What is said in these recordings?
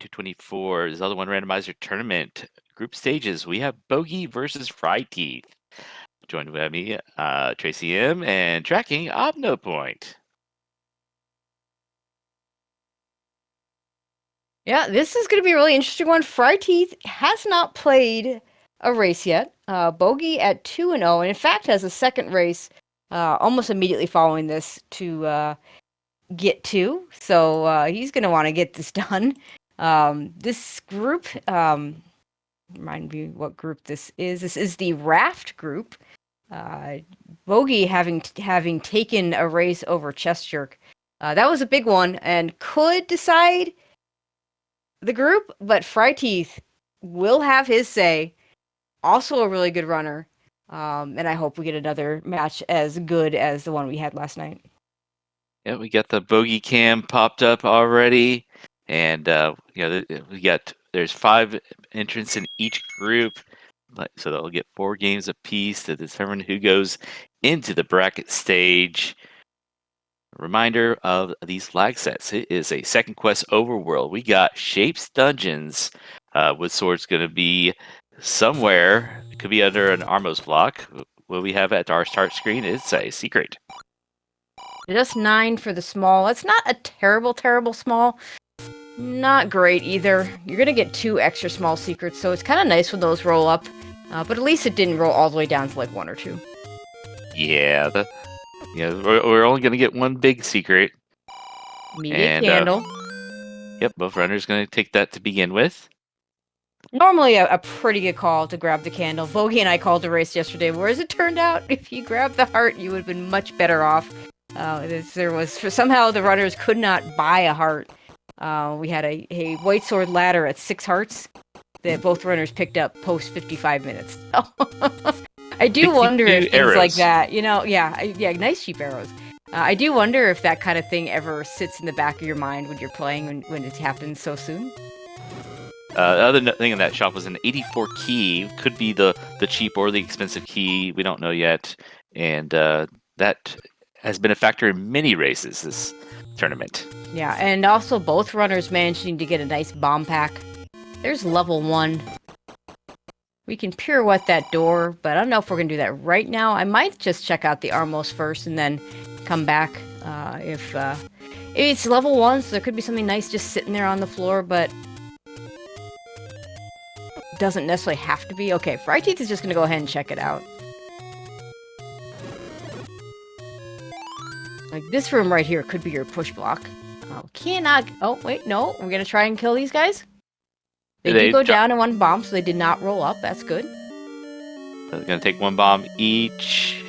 2024 Zelda 1 Randomizer Tournament group stages. We have Bogie versus fryteeth. Joined by me, Tracy M, and tracking ObnoPoint. Yeah, this is going to be a really interesting one. fryteeth has not played a race yet. Bogie at 2-0, and in fact has a second race almost immediately following this to get to. So he's going to want to get this done. This group, remind me what group this is. This is the Raft group. Bogie having taken a race over Chest Jerk. That was a big one and could decide the group, but fryteeth will have his say. Also a really good runner. And I hope we get another match as good as the one we had last night. Yeah, we got the Bogie cam popped up already. And, there's 5 entrants in each group. So they'll get 4 games apiece to determine who goes into the bracket stage. Reminder of these flag sets. It is a Second Quest Overworld. We got Shapes Dungeons with swords going to be somewhere. It could be under an Armos block. What we have at our start screen is a secret. Just 9 for the small. It's not a terrible small. Not great either. You're going to get 2 extra small secrets, so it's kind of nice when those roll up. But at least it didn't roll all the way down to like 1 or 2. Yeah, we're only going to get 1 big secret. Immediate candle. Yep, both runners going to take that to begin with. Normally a pretty good call to grab the candle. Bogie and I called a race yesterday, where as it turned out, if you grabbed the heart, you would have been much better off. Somehow the runners could not buy a heart. We had a white sword ladder at 6 hearts that both runners picked up post 55 minutes. I do wonder if things arrows like that, nice cheap arrows. I do wonder if that kind of thing ever sits in the back of your mind when you're playing when it happens so soon. The other thing in that shop was an 84 key. Could be the cheap or the expensive key. We don't know yet. And that has been a factor in many races this tournament. Yeah, and also both runners managing to get a nice bomb pack. There's level 1. We can pirouette that door, but I don't know if we're going to do that right now. I might just check out the Armos first and then come back if it's level 1, so there could be something nice just sitting there on the floor, but doesn't necessarily have to be. Okay, fryteeth is just going to go ahead and check it out. Like this room right here could be your push block. Cannot. Oh, wait, no. We're going to try and kill these guys. They do go down in 1 bomb, so they did not roll up. That's good. They're going to take 1 bomb each.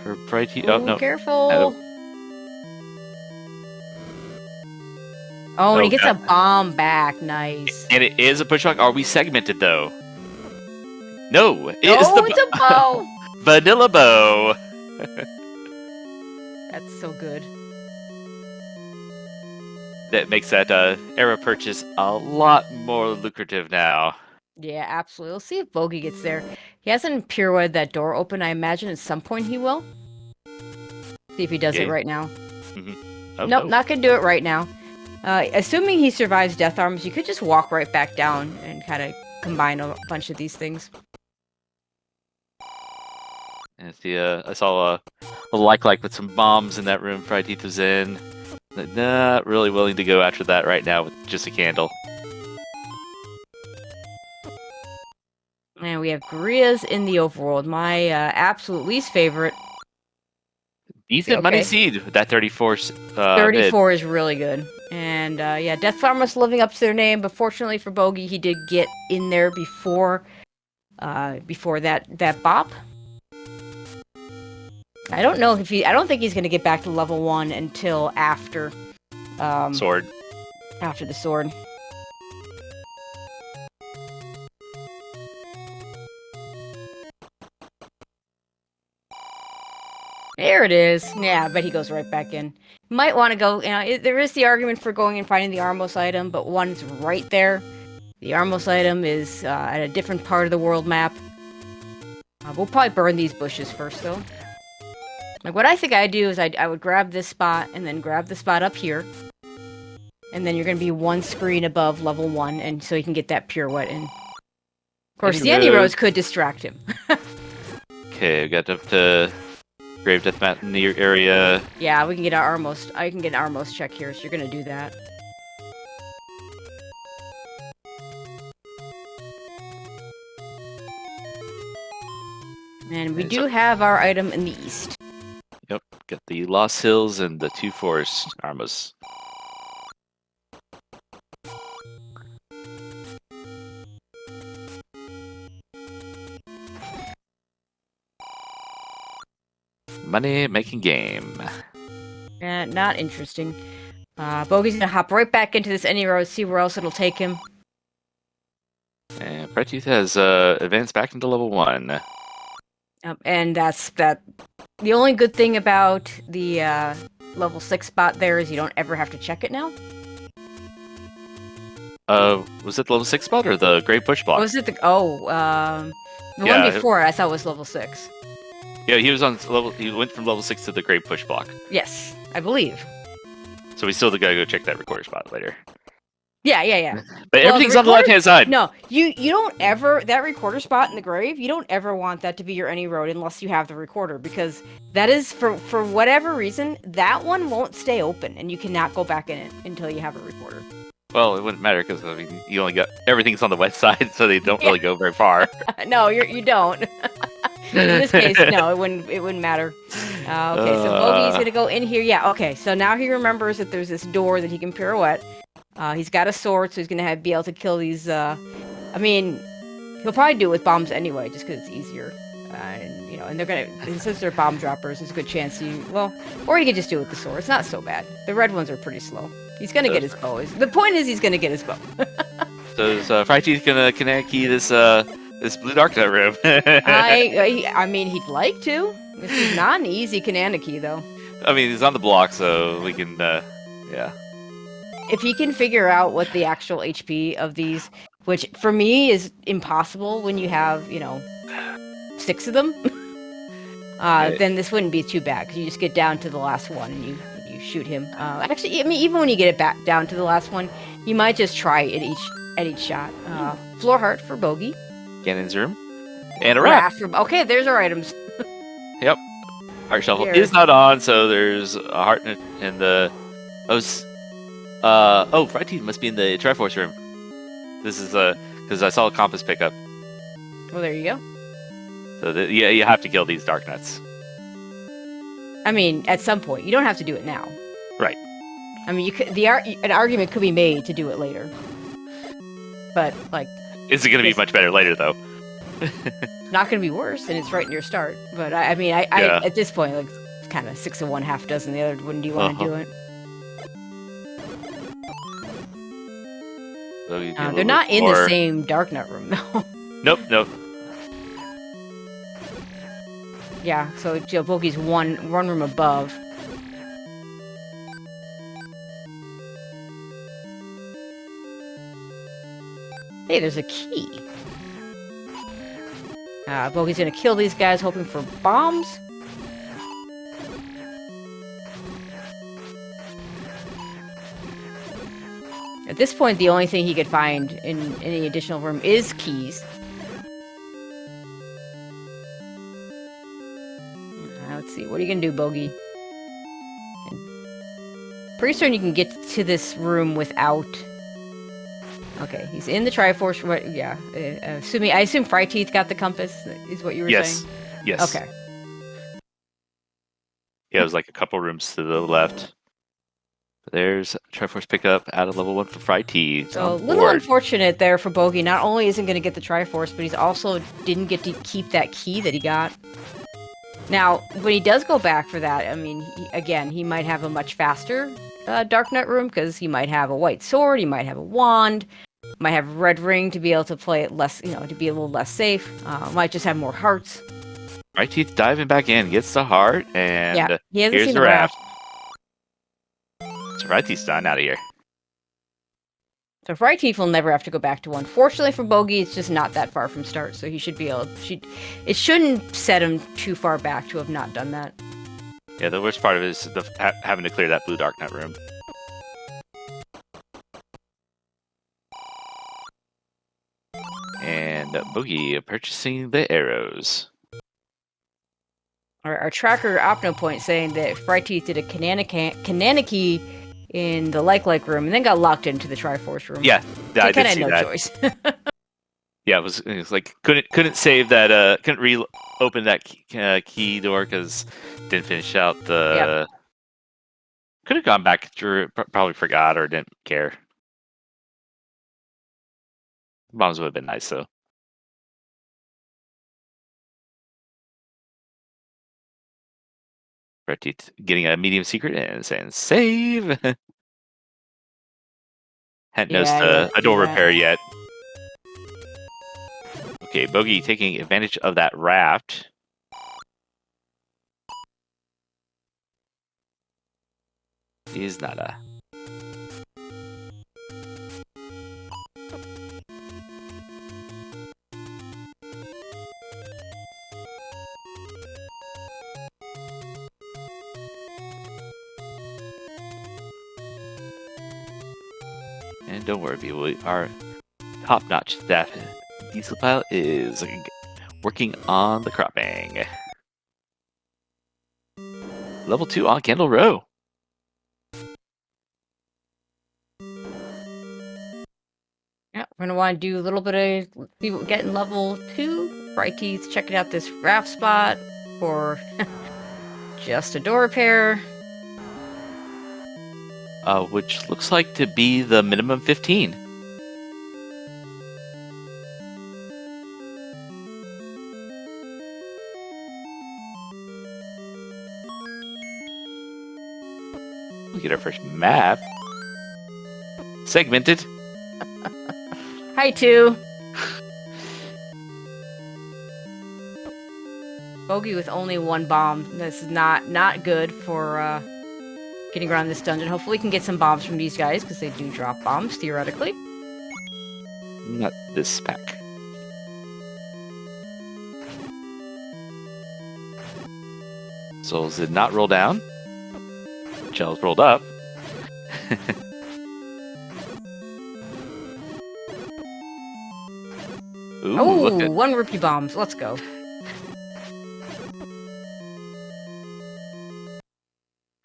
For fryteeth. Oh, no. Careful. Oh, and he gets a bomb back. Nice. And it is a push block. Are we segmented, though? No. It's a bow. Vanilla bow. That's so good. That makes that arrow purchase a lot more lucrative now. Yeah, absolutely. We'll see if Bogie gets there. He hasn't pirouetted that door open. I imagine at some point he will. See if he does it right now. Mm-hmm. Nope, not going to do it right now. Assuming he survives Death Arms, you could just walk right back down and kind of combine a bunch of these things. And I saw a like with some bombs in that room fryteeth was in. Not really willing to go after that right now with just a candle. And we have Gorilla's in the Overworld, my absolute least favorite. Decent money seed with that 34. 34 is really good. And Death Armos living up to their name, but fortunately for Bogie, he did get in there before that bop. I don't think he's going to get back to level 1 until after sword. After the sword. There it is. Yeah, I bet he goes right back in. Might want to go, there is the argument for going and finding the Armos item, but one's right there. The Armos item is at a different part of the world map. We'll probably burn these bushes first, though. Like, what I think I'd do is I would grab this spot and then grab the spot up here. And then you're going to be one screen above level 1, and so you can get that pirouette in. Of course, the Any Rose could distract him. Okay, we got up to Grave Death Mat near area. Yeah, we can get our Armos. I can get an Armos check here, so you're going to do that. And we do have our item in the east. Yep, got the Lost Hills and the 2 Forest Armas. Money making game. Not interesting. Bogey's gonna hop right back into this Any Rose, see where else it'll take him. And fryteeth has advanced back into level 1. And that's that. The only good thing about the level 6 spot there is you don't ever have to check it now. Was it the level 6 spot or the Great Bush block? Was it the one before I thought was level 6. Yeah, he was on level. He went from level 6 to the Great Bush block. Yes, I believe. So we still gotta go check that recorder spot later. Yeah. But everything's on the left-hand side. No, you don't ever, that recorder spot in the grave, you don't ever want that to be your Any Road unless you have the recorder, because that is, for whatever reason, that one won't stay open, and you cannot go back in it until you have a recorder. Well, it wouldn't matter, because I mean, you only got, everything's on the west side, so they don't really go very far. No, you don't. In this case, no, it wouldn't matter. Okay, so Bogey's gonna go in here. Yeah, okay, so now he remembers that there's this door that he can pirouette. He's got a sword, so he's gonna be able to kill these. I mean, he'll probably do it with bombs anyway, just because it's easier. And they're gonna, and since they're bomb droppers, there's a good chance or he could just do it with the sword. It's not so bad. The red ones are pretty slow. He's gonna get his bow. The point is, he's gonna get his bow. So is fryteeth gonna connect key this blue darknet room? I mean, he'd like to. This is not an easy Kananaki, though. I mean, he's on the block, so we can, yeah. If he can figure out what the actual HP of these, which for me is impossible when you have, 6 of them, then this wouldn't be too bad, because you just get down to the last one and you shoot him. Actually, I mean, even when you get it back down to the last one, you might just try at each shot. Floor heart for Bogie. Gannon's room. And a wrap. Okay, there's our items. Yep. Heart shuffle is not on, so there's a heart in the... fryteeth must be in the Triforce room. This is because I saw a compass pickup. Well, there you go. So you have to kill these dark nuts. I mean, at some point, you don't have to do it now. Right. I mean, an argument could be made to do it later. But is it going to be much better later though? It's not going to be worse, and it's right in your start. But I mean, I at this point, it's kind of 6 of one, half dozen the other. Wouldn't you want to do it? They're not in the same Darknut room, though. Nope. Yeah, so Bogey's one room above. Hey, there's a key. Bogey's gonna kill these guys, hoping for bombs. At this point, the only thing he could find in any additional room is keys. Let's see. What are you going to do, Bogie? Pretty certain you can get to this room without... Okay, he's in the Triforce. Yeah. I assume fryteeth got the compass, is what you were saying? Yes. Okay. Yeah, it was like a couple rooms to the left. There's Triforce pickup out of level 1 for fryteeth. So a little unfortunate there for Bogie. Not only isn't going to get the Triforce, but he's also didn't get to keep that key that he got. Now, when he does go back for that, I mean, he might have a much faster Darknut room, because he might have a white sword, he might have a wand, might have a red ring to be able to play it less, to be a little less safe. Might just have more hearts. fryteeth diving back in, gets the heart, and he hasn't here's seen the raft. So fryteeth's done out of here. So fryteeth will never have to go back to 1. Fortunately for Bogie, it's just not that far from start, so he should be able. It shouldn't set him too far back to have not done that. Yeah, the worst part of it is having to clear that blue Darknut room. Bogie purchasing the arrows. Our tracker OpnoPoint saying that fryteeth did a Kananaki in the like room and then got locked into the Triforce room. Yeah, I did see no that. choice. Yeah, it was like couldn't save that. Couldn't reopen that key door because didn't finish out the. Yep. Could have gone back through. Probably forgot or didn't care. Bombs would have been nice though. fryteeth getting a medium secret and saying save. Hadn't noticed a door repair yet. Okay, Bogie taking advantage of that raft. Is nada. And don't worry, people. Our top-notch staff diesel pilot is working on the cropping. Level 2 on Candle Row. Yeah, we're gonna want to do a little bit of people getting level 2. fryteeth checking out this raft spot for just a door repair. Which looks like to be the minimum 15. We'll get our first map. Segmented. Hi, 2. Bogie with only 1 bomb. This is not good for getting around this dungeon. Hopefully we can get some bombs from these guys, because they do drop bombs, theoretically. Not this pack. Souls did not roll down. Shells rolled up. Ooh, oh, 1 rupee bombs. Let's go.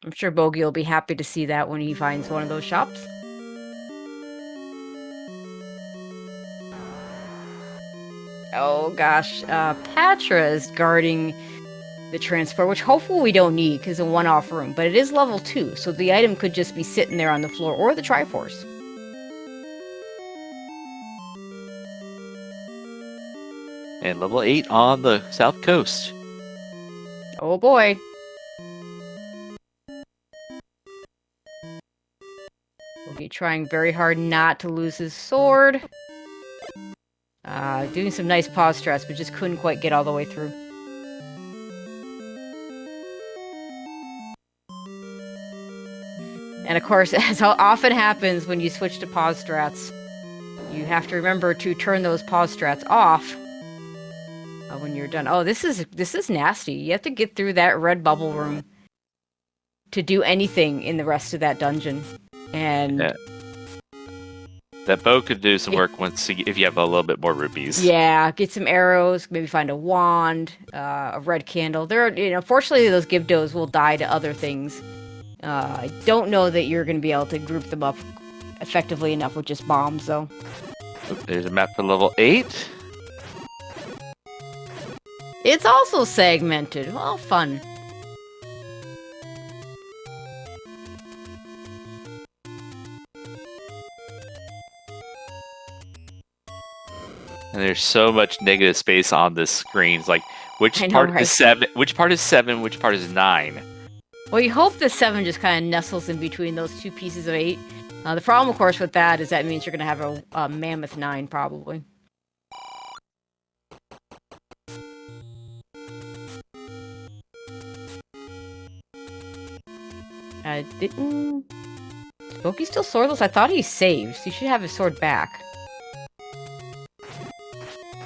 I'm sure Bogie will be happy to see that when he finds one of those shops. Oh gosh, Patra is guarding the transport, which hopefully we don't need because it's a one-off room, but it is level 2, so the item could just be sitting there on the floor, or the Triforce. And level 8 on the south coast. Oh boy. Bogie trying very hard not to lose his sword. Doing some nice pause strats, but just couldn't quite get all the way through. And of course, as often happens when you switch to pause strats, you have to remember to turn those pause strats off when you're done. Oh, this is nasty. You have to get through that red bubble room to do anything in the rest of that dungeon. And yeah. That bow could do some work if you have a little bit more rupees. Yeah, get some arrows, maybe find a wand, a red candle. Fortunately, those Gibdos will die to other things. I don't know that you're going to be able to group them up effectively enough with just bombs, though. There's a map for level 8. It's also segmented. Well, fun. And there's so much negative space on this screen. It's like, which part is 7? Which part is 7? Which part is 9? Well, you hope the 7 just kind of nestles in between those 2 pieces of 8. The problem, of course, with that is that means you're going to have a mammoth 9, probably. Is Bogie still swordless? I thought he saved, so he should have his sword back.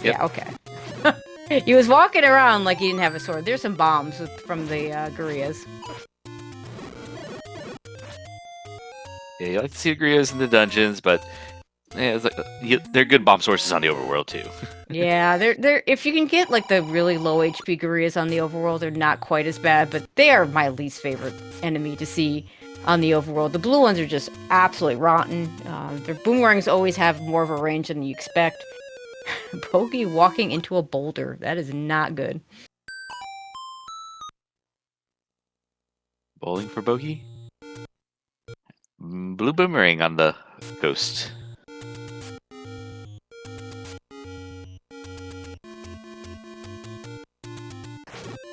Yep. Yeah, okay. He was walking around like he didn't have a sword. There's some bombs from the Gurias. Yeah, you like to see the Gurias in the dungeons, but Yeah, it's like they're good bomb sources on the overworld too. Yeah, they're if you can get like the really low HP gorillas on the overworld, they're not quite as bad, but they are my least favorite enemy to see on the overworld. The blue ones are just absolutely rotten. Their boomerangs always have more of a range than you expect. Bogie walking into a boulder. That is not good. Bowling for Bogie. Blue boomerang on the coast.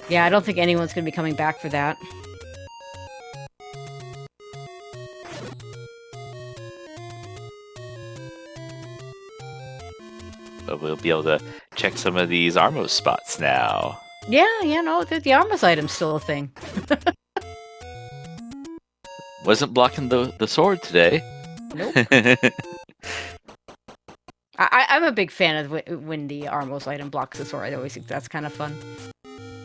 Yeah, I don't think anyone's going to be coming back for that. But we'll be able to check some of these Armos spots now. Yeah, no, the Armos item's still a thing. Wasn't blocking the sword today. Nope. I'm a big fan of when the Armos item blocks the sword. I always think that's kind of fun.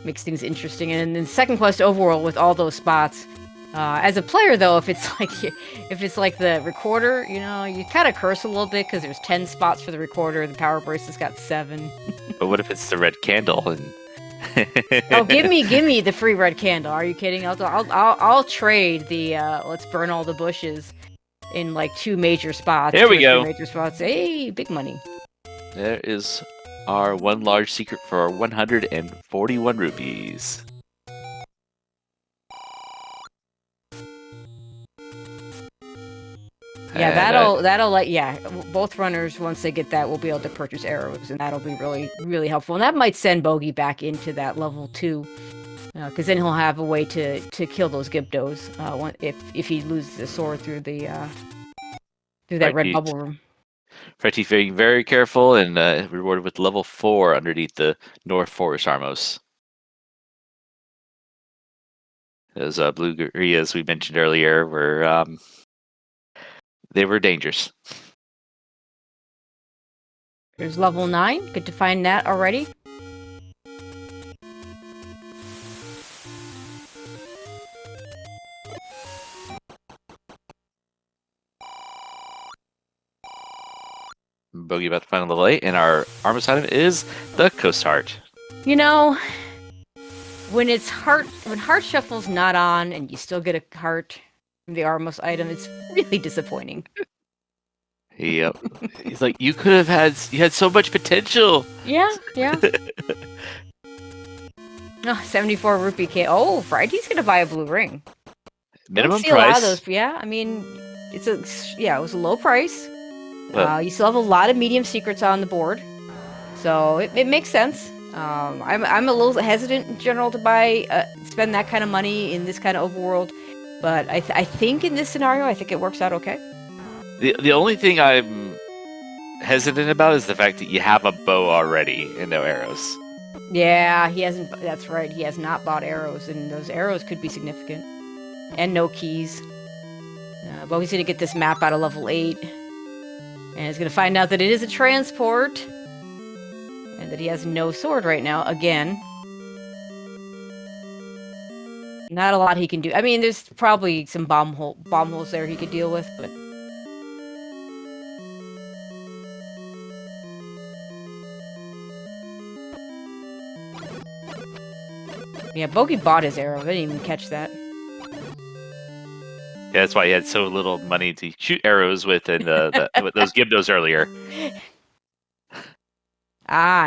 Makes things interesting. And then second quest overworld with all those spots. As a player, though, if it's like the recorder, you kind of curse a little bit because there's 10 spots for the recorder. The power bracelet's got 7. But what if it's the red candle and? Oh, give me the free red candle. Are you kidding? I'll trade the let's burn all the bushes in like 2 major spots. There we go. Major spots. Hey, big money. There is our one large secret for 141 rupees. Yeah, that'll both runners, once they get that, will be able to purchase arrows, and that'll be really, really helpful. And that might send Bogie back into that level 2, because then he'll have a way to kill those Gibdos if he loses the sword through that red bubble room. fryteeth being very careful and rewarded with level 4 underneath the North Forest Armos. Those blue gorillas we mentioned earlier were they were dangerous. There's level 9. Good to find that already. Bogie about to find level 8, and our Armos item is the Coast Heart. When Heart Shuffle's not on and you still get a heart from the Armos item, it's really disappointing. Yep. He's like, you had so much potential. Yeah. 74 rupee K. Oh, fryteeth's gonna buy a blue ring. Minimum see a price. lot of those, it was a low price. Well, you still have a lot of medium secrets on the board, so it makes sense. I'm a little hesitant in general to spend that kind of money in this kind of overworld, but I think in this scenario, I think it works out okay. The only thing I'm hesitant about is the fact that you have a bow already and no arrows. Yeah, he hasn't. That's right. He has not bought arrows, and those arrows could be significant. And no keys. But he's gonna get this map out of level 8, and he's gonna find out that it is a transport, and that he has no sword right now again. Not a lot he can do. I mean, there's probably some bomb holes there he could deal with, but. Yeah, Bogie bought his arrow. I didn't even catch that. Yeah, that's why he had so little money to shoot arrows with and with those Gibdos earlier.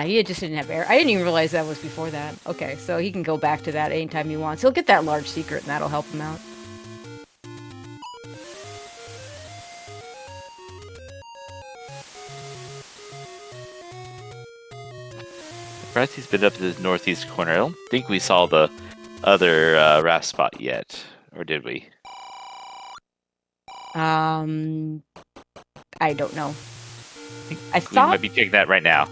He just didn't have arrow. I didn't even realize that was before that. Okay, so he can go back to that anytime he wants. He'll get that large secret, and that'll help him out. Fryteeth's been up to the northeast corner. I don't think we saw the other raft spot yet, or did we? I don't know. I We might be checking that right now.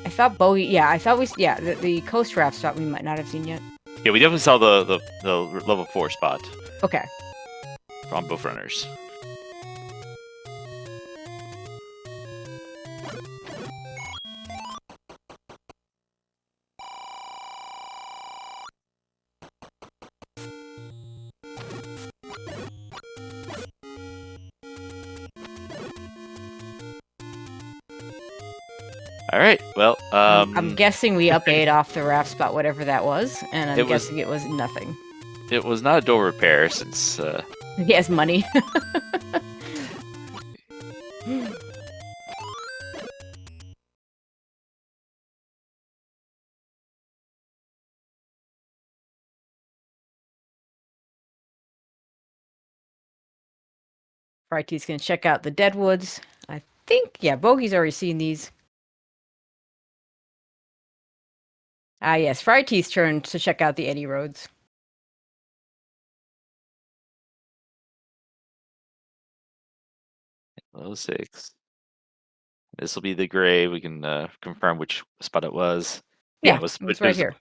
I thought Bogie. Yeah, I thought the coast raft spot we might not have seen yet. Yeah, we definitely saw the level 4 spot. Okay. On both runners. All right. Well, I'm guessing we updated off the raft spot, whatever that was, and I'm guessing it was nothing. It was not a door repair since He has money. Fryteeth's gonna check out the Deadwoods. I think, yeah, Bogey's already seen these. Ah, yes, Fryteeth's turn to check out the Eddy Roads. level 6. This will be the gray. We can confirm which spot it was. Yeah, it was right here.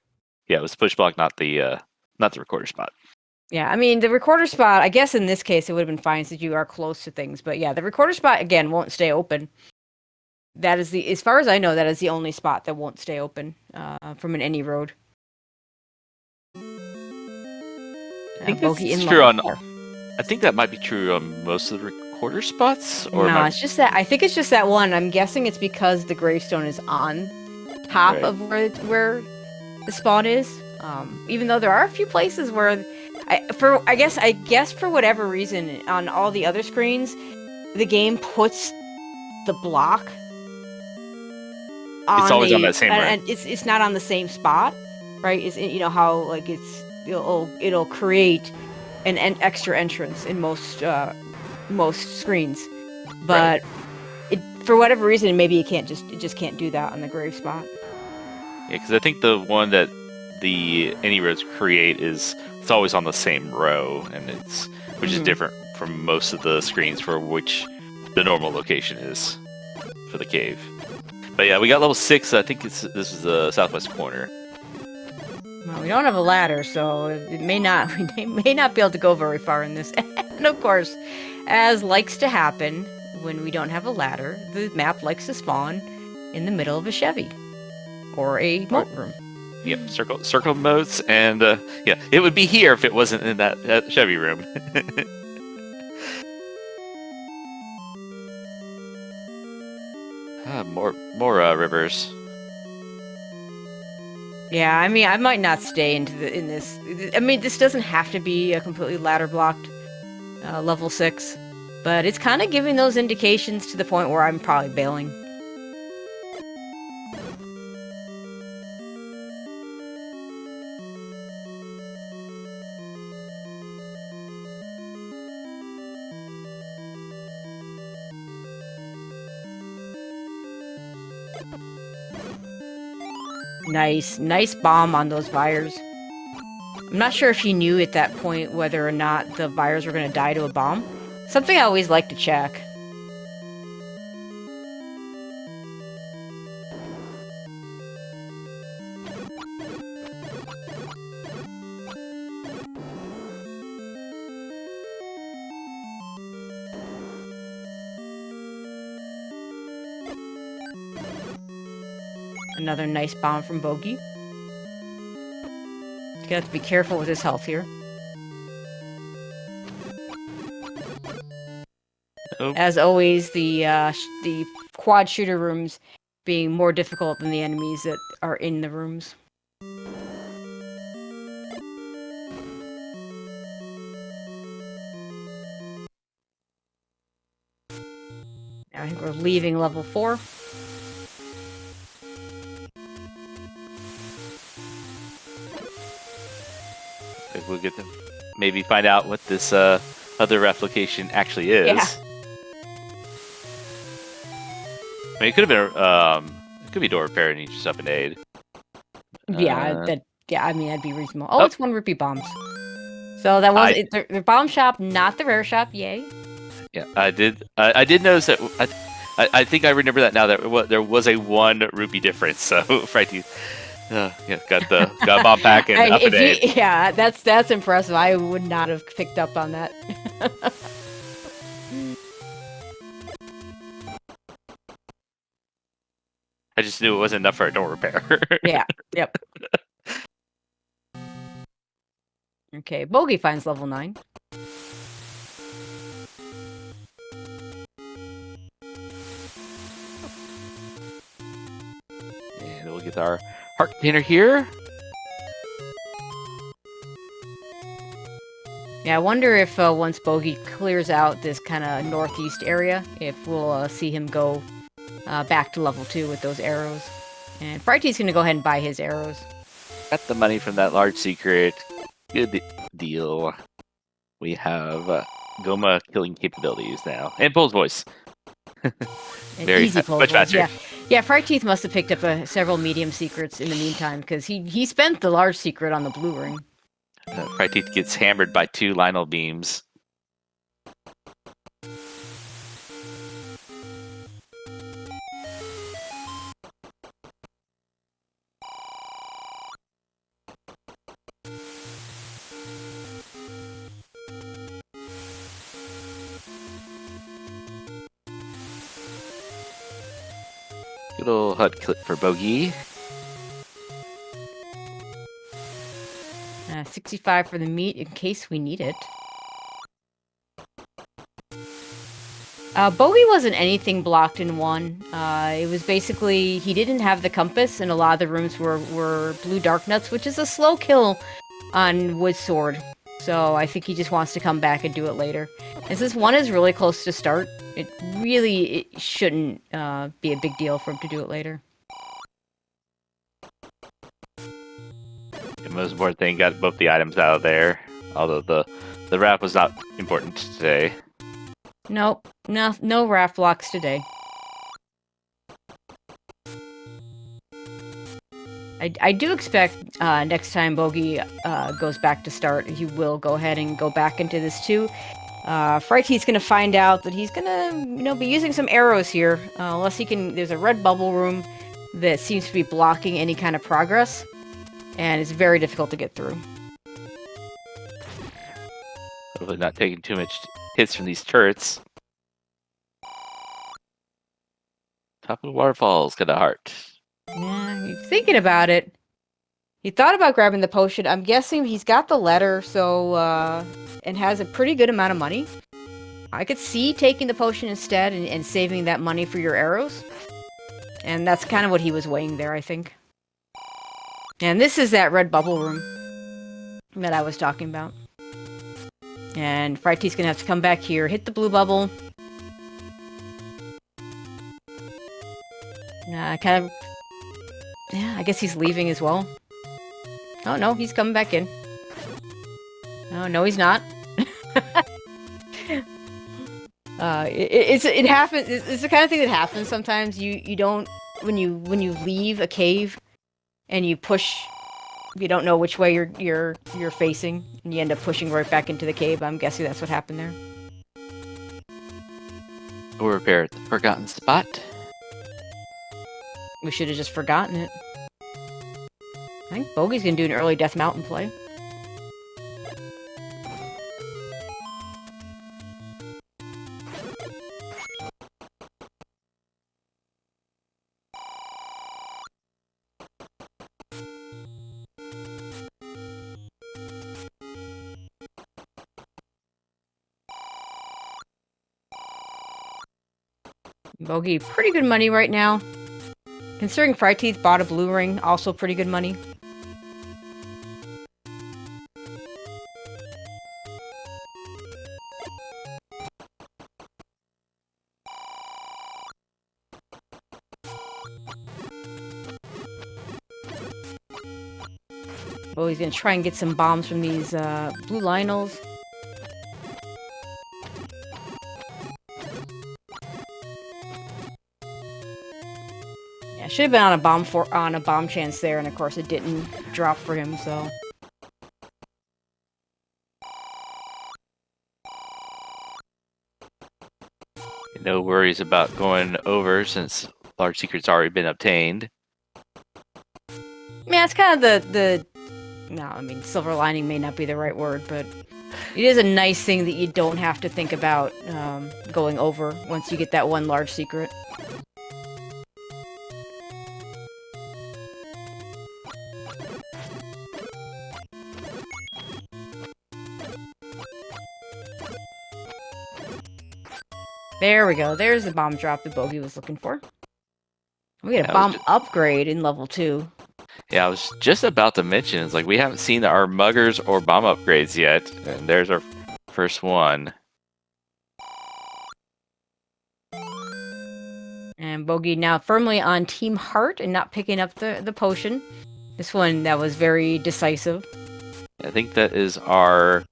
Yeah, it was push block, not the recorder spot. Yeah, I mean, the recorder spot, I guess in this case it would have been fine since you are close to things. But yeah, the recorder spot, again, won't stay open. That is as far as I know, that is the only spot that won't stay open from any road. I think that's true on. I think that might be true on most of the recorder spots. Or no, it's just that. I think it's just that one. I'm guessing it's because the gravestone is on top of where the spawn is. Even though there are a few places where, I guess for whatever reason, on all the other screens, the game puts the block. It's always on that same room. And it's not on the same spot, right? You know how like it'll create an extra entrance in most screens, but for whatever reason, maybe it just can't do that on the grave spot. Yeah, because I think the one that the any roads create it's always on the same row, and which is different from most of the screens for which the normal location is for the cave. But yeah, we got level 6. I think this is the southwest corner. Well, we don't have a ladder, so we may not be able to go very far in this. And of course, as likes to happen when we don't have a ladder, the map likes to spawn in the middle of a Chevy or a moat room. Yep, circle moats, and yeah, it would be here if it wasn't in that Chevy room. More rivers. Yeah, I mean, I might not stay in this. I mean, this doesn't have to be a completely ladder blocked level 6, but it's kind of giving those indications to the point where I'm probably bailing. Nice bomb on those Vyres. I'm not sure if he knew at that point whether or not the Vyres were going to die to a bomb. Something I always like to check. Another nice bomb from Bogie. He's gonna have to be careful with his health here. Oh. As always, the quad shooter rooms being more difficult than the enemies that are in the rooms. I think we're leaving level 4. We'll get to maybe find out what this other replication actually is. Yeah. I mean, it could have been it could be door repair and just up and aid. Yeah, I mean, that'd be reasonable. Oh, it's 1 rupee bombs. So that was the bomb shop, not the rare shop. Yay. Yeah, I did notice that. I think I remember that now. That there was a 1 rupee difference. So fryteeth. Yeah, got a bomb pack and up and aid. Yeah, that's impressive. I would not have picked up on that. I just knew it wasn't enough for a door repair. Yeah. Yep. Okay, Bogie finds level 9. get our heart container here. Yeah, I wonder if once Bogie clears out this kind of northeast area, if we'll see him go back to level 2 with those arrows. And fryteeth's going to go ahead and buy his arrows. Got the money from that large secret. Good deal. We have Goma killing capabilities now. And Pole's voice. Very easy Pole's much voice, faster. Yeah, fryteeth must have picked up several medium secrets in the meantime, because he spent the large secret on the blue ring. fryteeth gets hammered by 2 Lionel beams. Good old HUD clip for Bogie. 65 for the meat in case we need it. Bogie wasn't anything blocked in 1. It was basically, he didn't have the compass, and a lot of the rooms were blue dark nuts, which is a slow kill on Wood Sword. So I think he just wants to come back and do it later. And since 1 is really close to start, it shouldn't be a big deal for him to do it later. The most important thing, got both the items out of there. Although the wrap was not important today. Nope, no raft blocks today. I do expect next time Bogie goes back to start, he will go ahead and go back into this too. fryteeth's gonna find out that he's gonna, be using some arrows here, unless he can. There's a red bubble room that seems to be blocking any kind of progress, and it's very difficult to get through. Hopefully not taking too much hits from these turrets. Top of the waterfall's got a heart. Yeah, he's thinking about it. He thought about grabbing the potion. I'm guessing he's got the letter, so, and has a pretty good amount of money. I could see taking the potion instead and saving that money for your arrows. And that's kind of what he was weighing there, I think. And this is that red bubble room that I was talking about. And fryteeth's gonna have to come back here, hit the blue bubble. Kind of... Yeah, I guess he's leaving as well. Oh, no, he's coming back in. Oh, no, he's not. It happens. It's the kind of thing that happens sometimes. You don't, when you leave a cave and you push, you don't know which way you're facing, and you end up pushing right back into the cave. I'm guessing that's what happened there. We'll repair the forgotten spot. We should have just forgotten it. I think Bogie's gonna do an early Death Mountain play. Bogie, pretty good money right now. Considering fryteeth bought a blue ring, also pretty good money. Oh, he's gonna try and get some bombs from these blue Lionels. Yeah, should have been on a bomb chance there, and of course it didn't drop for him. So. No worries about going over since large secret's already been obtained. Yeah, it's kind of the no, I mean, silver lining may not be the right word, but it is a nice thing that you don't have to think about going over once you get that one large secret. There we go. There's the bomb drop that Bogie was looking for. We had a I was bomb upgrade in level 2. Yeah, I was just about to mention, it's like we haven't seen our muggers or bomb upgrades yet, and there's our first one. And Bogie now firmly on Team Heart and not picking up the potion. This one, that was very decisive. I think that is our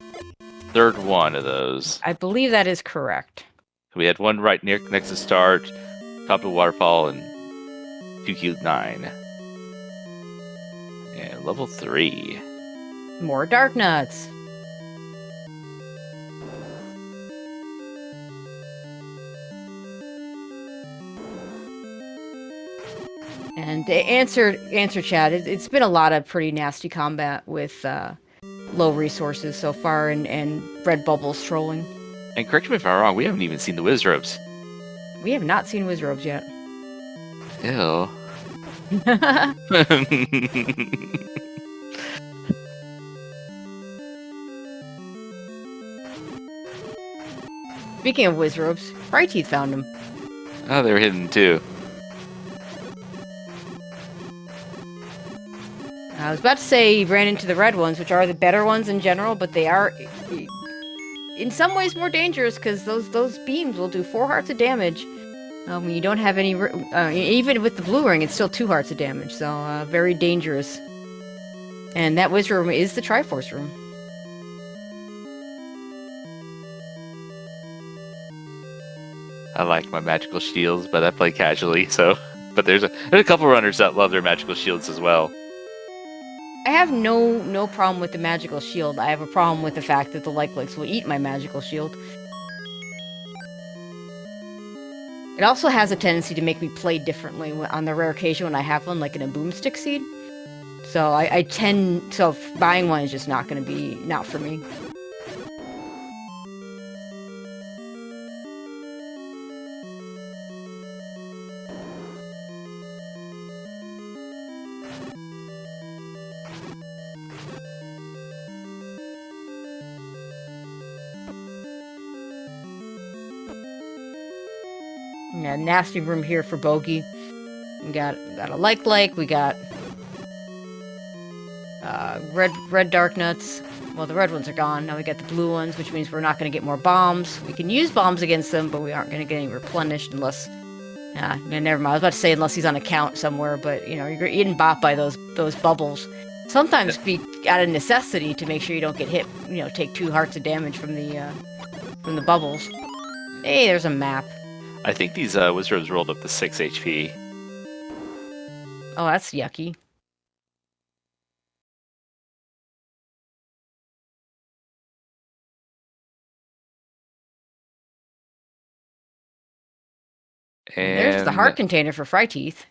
third one of those. I believe that is correct. We had one right next to start, top of the waterfall, and 2Q9. And level 3. More Dark Nuts. And to answer chat, it's been a lot of pretty nasty combat with low resources so far and red bubbles trolling. And correct me if I'm wrong, we haven't even seen the Wizrobes. We have not seen Wizrobes yet. Ew. Speaking of Wizrobes, fryteeth found him. Oh, they were hidden too. I was about to say he ran into the red ones, which are the better ones in general, but they are in some ways more dangerous because those beams will do 4 hearts of damage. When you don't have any, even with the blue ring, it's still 2 hearts of damage, so very dangerous. And that wizard room is the Triforce room. I like my magical shields, but I play casually, so. But there's a couple runners that love their magical shields as well. I have no problem with the magical shield. I have a problem with the fact that the Lyclics will eat my magical shield. It also has a tendency to make me play differently on the rare occasion when I have one, like in a boomstick seed. So I tend, so buying one is just not going to be, not for me. Yeah, nasty room here for Bogie. We got a like, we got red dark nuts. Well, the red ones are gone. Now we got the blue ones, which means we're not going to get more bombs. We can use bombs against them, but we aren't going to get any replenished unless... never mind. I was about to say unless he's on a count somewhere, but, you know, you're getting bought by those bubbles. Sometimes be out of necessity to make sure you don't get hit, you know, take 2 hearts of damage from the bubbles. Hey, there's a map. I think these Wizards rolled up to 6 HP. Oh, that's yucky. And there's the heart container for fryteeth.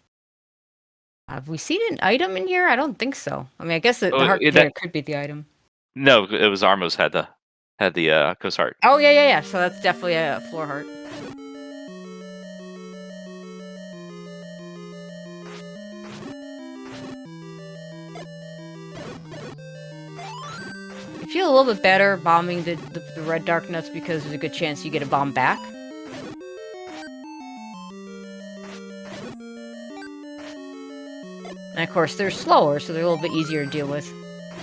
Have we seen an item in here? I don't think so. I mean, I guess the heart container could be the item. No, it was Armos had the Ghost Heart. Oh, yeah. So that's definitely a floor heart. I feel a little bit better bombing the red dark nuts because there's a good chance you get a bomb back. And of course, they're slower, so they're a little bit easier to deal with.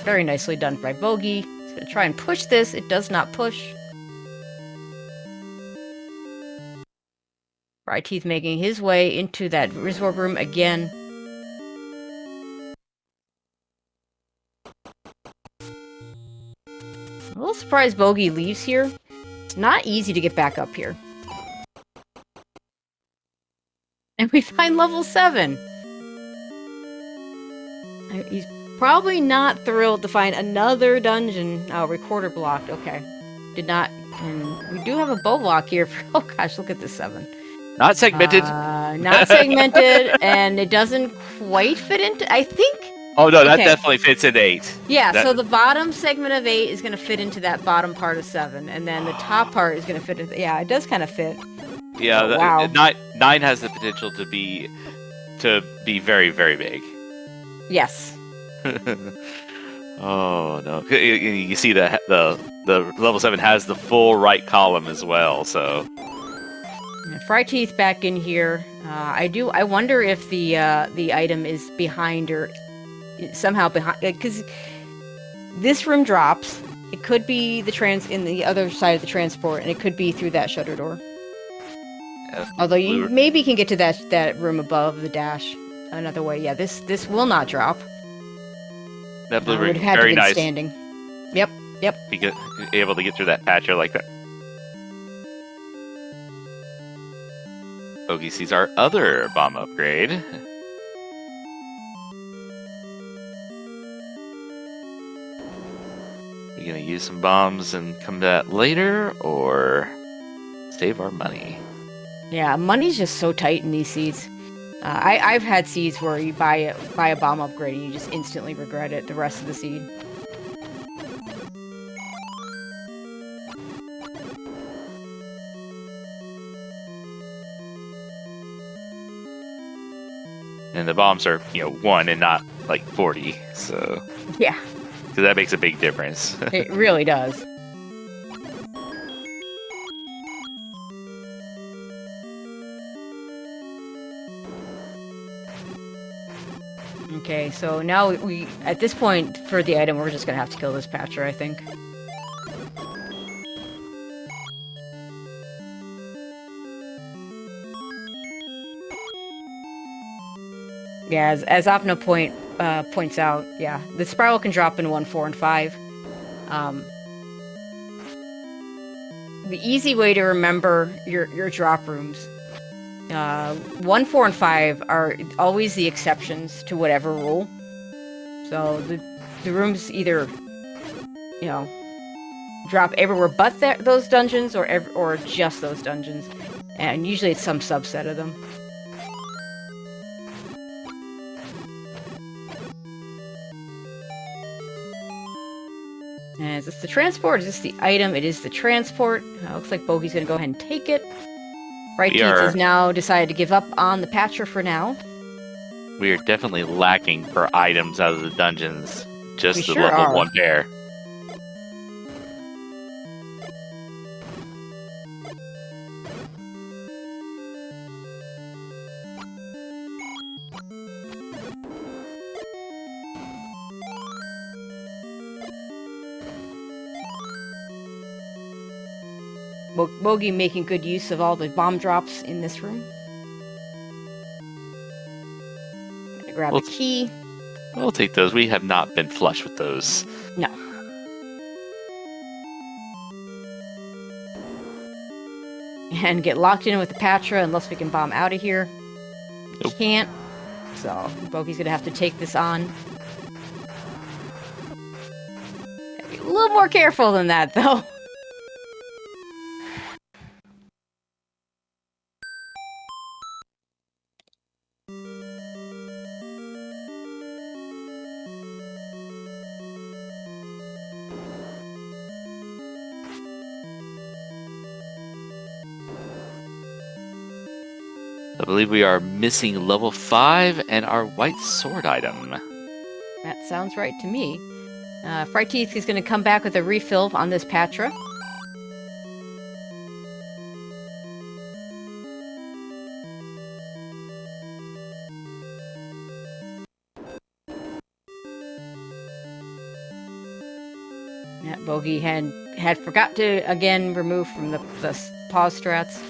Very nicely done by Bogie. He's gonna try and push this. It does not push. fryteeth making his way into that resort room again. I'm a little surprised Bogie leaves here. It's not easy to get back up here. And we find level 7. He's probably not thrilled to find another dungeon. Oh, recorder blocked. Okay. Did not. And we do have a bow block here. Oh gosh, look at this 7. Not segmented. Not segmented, and it doesn't quite fit into. I think. Oh no, that definitely fits in 8. Yeah, so the bottom segment of 8 is going to fit into that bottom part of 7, and then the top part is going to fit into... Yeah, it does kind of fit. Yeah, wow. 9 has the potential to be very, very big. Yes. Oh no! You see the level 7 has the full right column as well, so... Fryteeth back in here. I wonder if the item is behind or somehow behind, because this room drops. It could be in the other side of the transport, and it could be through that shutter door. Although you maybe can get to that room above the dash another way. Yeah, this will not drop. That blue room would is have very to nice. Standing. Yep. Because able to get through that patch like that. Bogie sees our other bomb upgrade. We're gonna use some bombs and come to that later, or save our money. Yeah, money's just so tight in these seeds. I've had seeds where you buy a bomb upgrade and you just instantly regret it the rest of the seed. And the bombs are, 1 and not like 40, so Yeah, because that makes a big difference. it really does. Okay, so now we at this point for the item we're just gonna have to kill this patcher, I think. Yeah, as Opna points out, yeah, the spiral can drop in 1, 4, and 5. The easy way to remember your drop rooms, 1, 4, and 5 are always the exceptions to whatever rule. So the rooms either, drop everywhere but those dungeons, or just those dungeons, and usually it's some subset of them. And is this the transport? Is this the item? It is the transport. Looks like Bogie's going to go ahead and take it. Fryteeth has now decided to give up on the patcher for now. We are definitely lacking for items out of the dungeons. Just the sure level are. 1 pair. Bogie making good use of all the bomb drops in this room. Gonna grab a key. We'll take those. We have not been flush with those. No. And get locked in with the Patra unless we can bomb out of here. Nope. Can't. So Bogie's gonna have to take this on. Gotta be a little more careful than that, though. I believe we are missing level 5 and our white sword item. That sounds right to me. Fryteeth is going to come back with a refill on this Patra. Yeah, Bogie had forgot to again remove from the pause strats.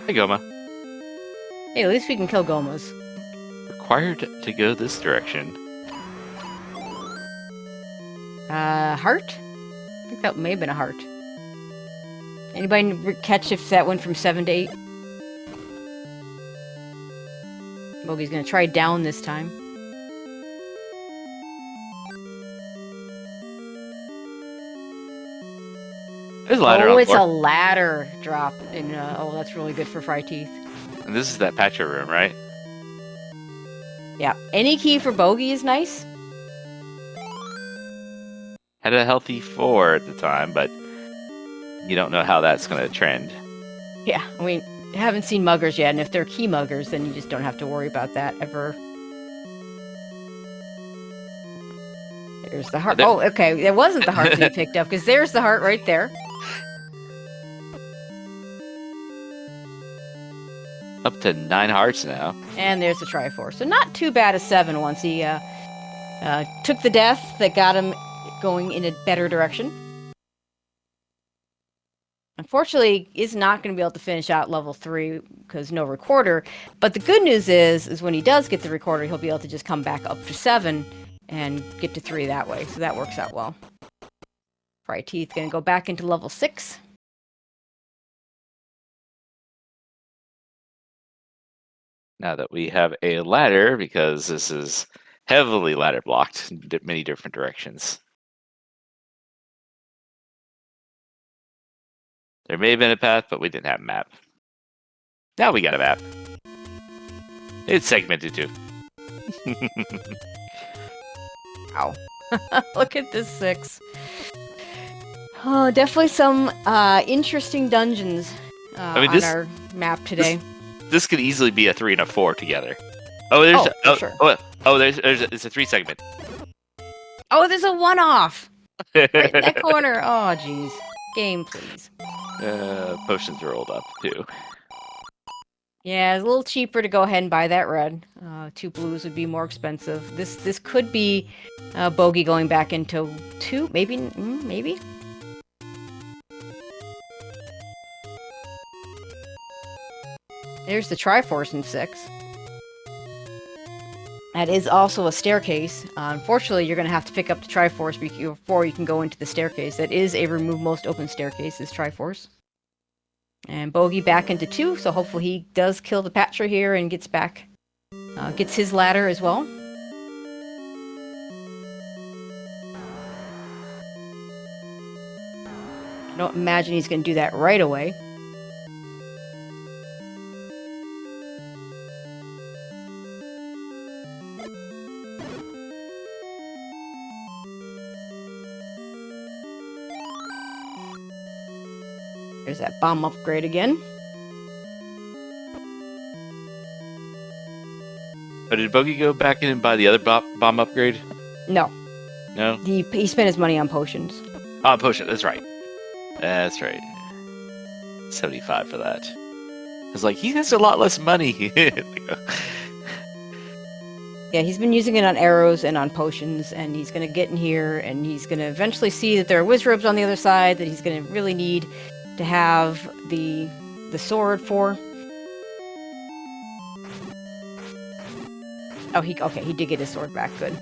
Hey, Goma. Hey, at least we can kill Gomas. Required to go this direction. Heart? I think that may have been a heart. Anybody catch if that went from 7 to 8? Bogie's gonna try down this time. There's a ladder Oh, on it's floor. a ladder drop. And, oh, that's really good for fryteeth. And this is that patcher room, right? Yeah. Any key for Bogie is nice. Had a healthy 4 at the time, but you don't know how that's going to trend. Yeah, I mean, haven't seen muggers yet, and if they're key muggers, then you just don't have to worry about that ever. There's the heart. There- Oh, okay. It wasn't the heart that he picked up, because there's the heart right there. Up to 9 hearts now. And there's the Triforce. So not too bad a 7 once he took the death that got him going in a better direction. Unfortunately, is not going to be able to finish out level 3 because no recorder. But the good news is when he does get the recorder, he'll be able to just come back up to 7 and get to 3 that way. So that works out well. fryteeth going to go back into level 6. Now that we have a ladder, because this is heavily ladder blocked in many different directions. There may have been a path, but we didn't have a map. Now we got a map. It's segmented too. Wow. Look at this 6. Oh, definitely some interesting dungeons on our map today. This could easily be a 3 and a 4 together. Oh, there's for sure. It's a 3 segment. Oh, there's a one-off right in that corner. Oh, jeez. Game, please. Potions rolled up too. Yeah, it's a little cheaper to go ahead and buy that red. 2 blues would be more expensive. This could be Bogie going back into 2, maybe, maybe. There's the Triforce in 6. That is also a staircase. Unfortunately, you're going to have to pick up the Triforce before you can go into the staircase. That is a remove most open staircase, is Triforce. And Bogie back into 2, so hopefully he does kill the Patcher here and gets back, gets his ladder as well. I don't imagine he's going to do that right away. There's that bomb upgrade again. Oh, did Bogie go back in and buy the other bomb upgrade? No. No? He spent his money on potions. Oh, potion. That's right. That's right. 75 for that. I was like, he has a lot less money. Yeah, he's been using it on arrows and on potions, and he's going to get in here, and he's going to eventually see that there are wizrobes on the other side that he's going to really need to have the sword for. Oh, he did get his sword back. Good.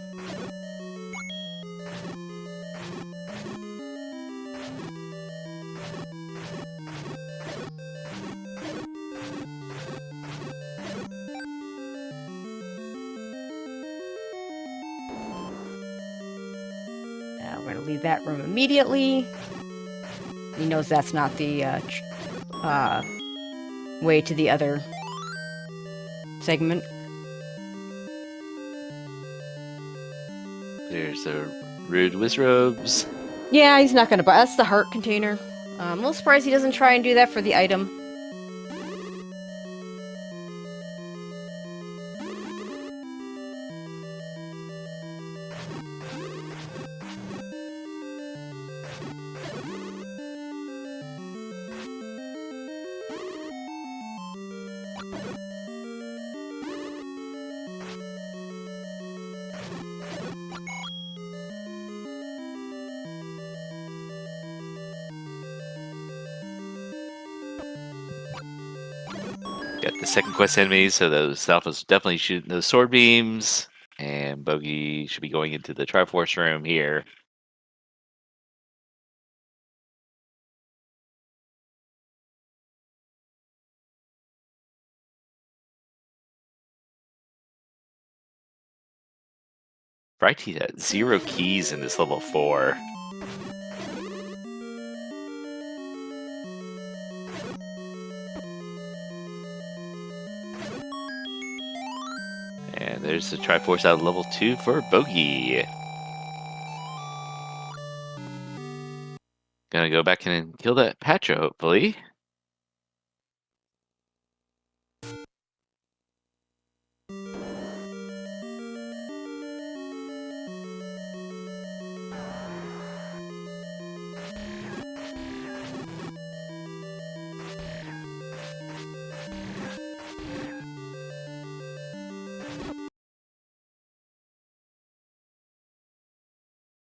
We're going to leave that room immediately. He knows that's not the way to the other segment. There's the rude wizrobes. Yeah, he's not going to buy. That's the heart container. I'm a little surprised he doesn't try and do that for the item. Got the second quest enemies, so those stuff was definitely shooting those sword beams, and Bogie should be going into the Triforce room here. fryteeth at 0 keys in this level 4. there's the Triforce out of level 2 for Bogie. Gonna go back in and kill that Patra, hopefully.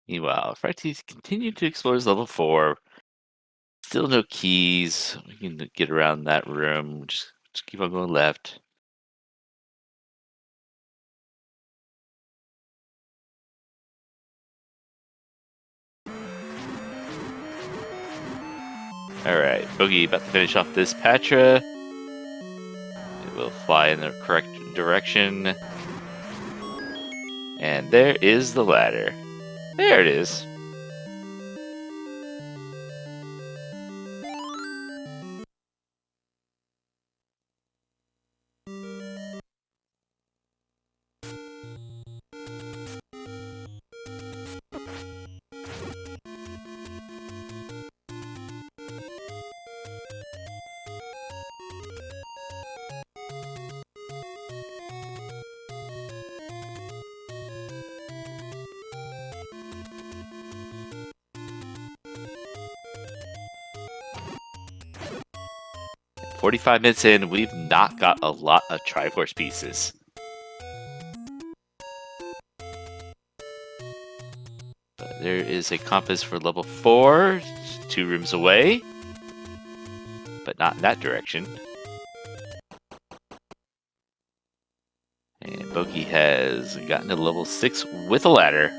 Meanwhile, fryteeth continued to explore his level 4. Still no keys. We can get around that room. Just keep on going left. Alright, Bogie about to finish off this Patra. It will fly in the correct direction. And there is the ladder. There it is. At 45 minutes in, we've not got a lot of Triforce pieces. But there is a compass for level 4, 2 rooms away. But not in that direction. And Bogie has gotten to level 6 with a ladder.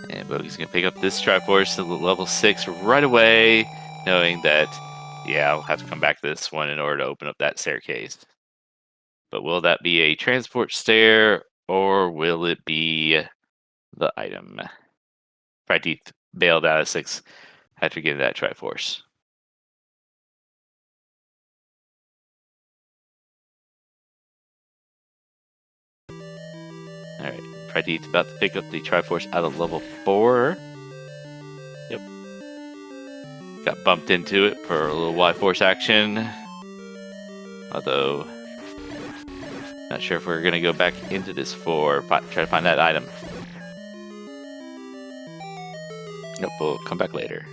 And Bogie's going to pick up this Triforce to level 6 right away, knowing that, yeah, I'll have to come back to this one in order to open up that staircase. But will that be a transport stair, or will it be the item? fryteeth bailed out of 6 after getting that Triforce. Alright, fryteeth about to pick up the Triforce out of level 4. Yep. Got bumped into it for a little Y-Force action. Although, not sure if we're going to go back into this for try to find that item. Nope, we'll come back later.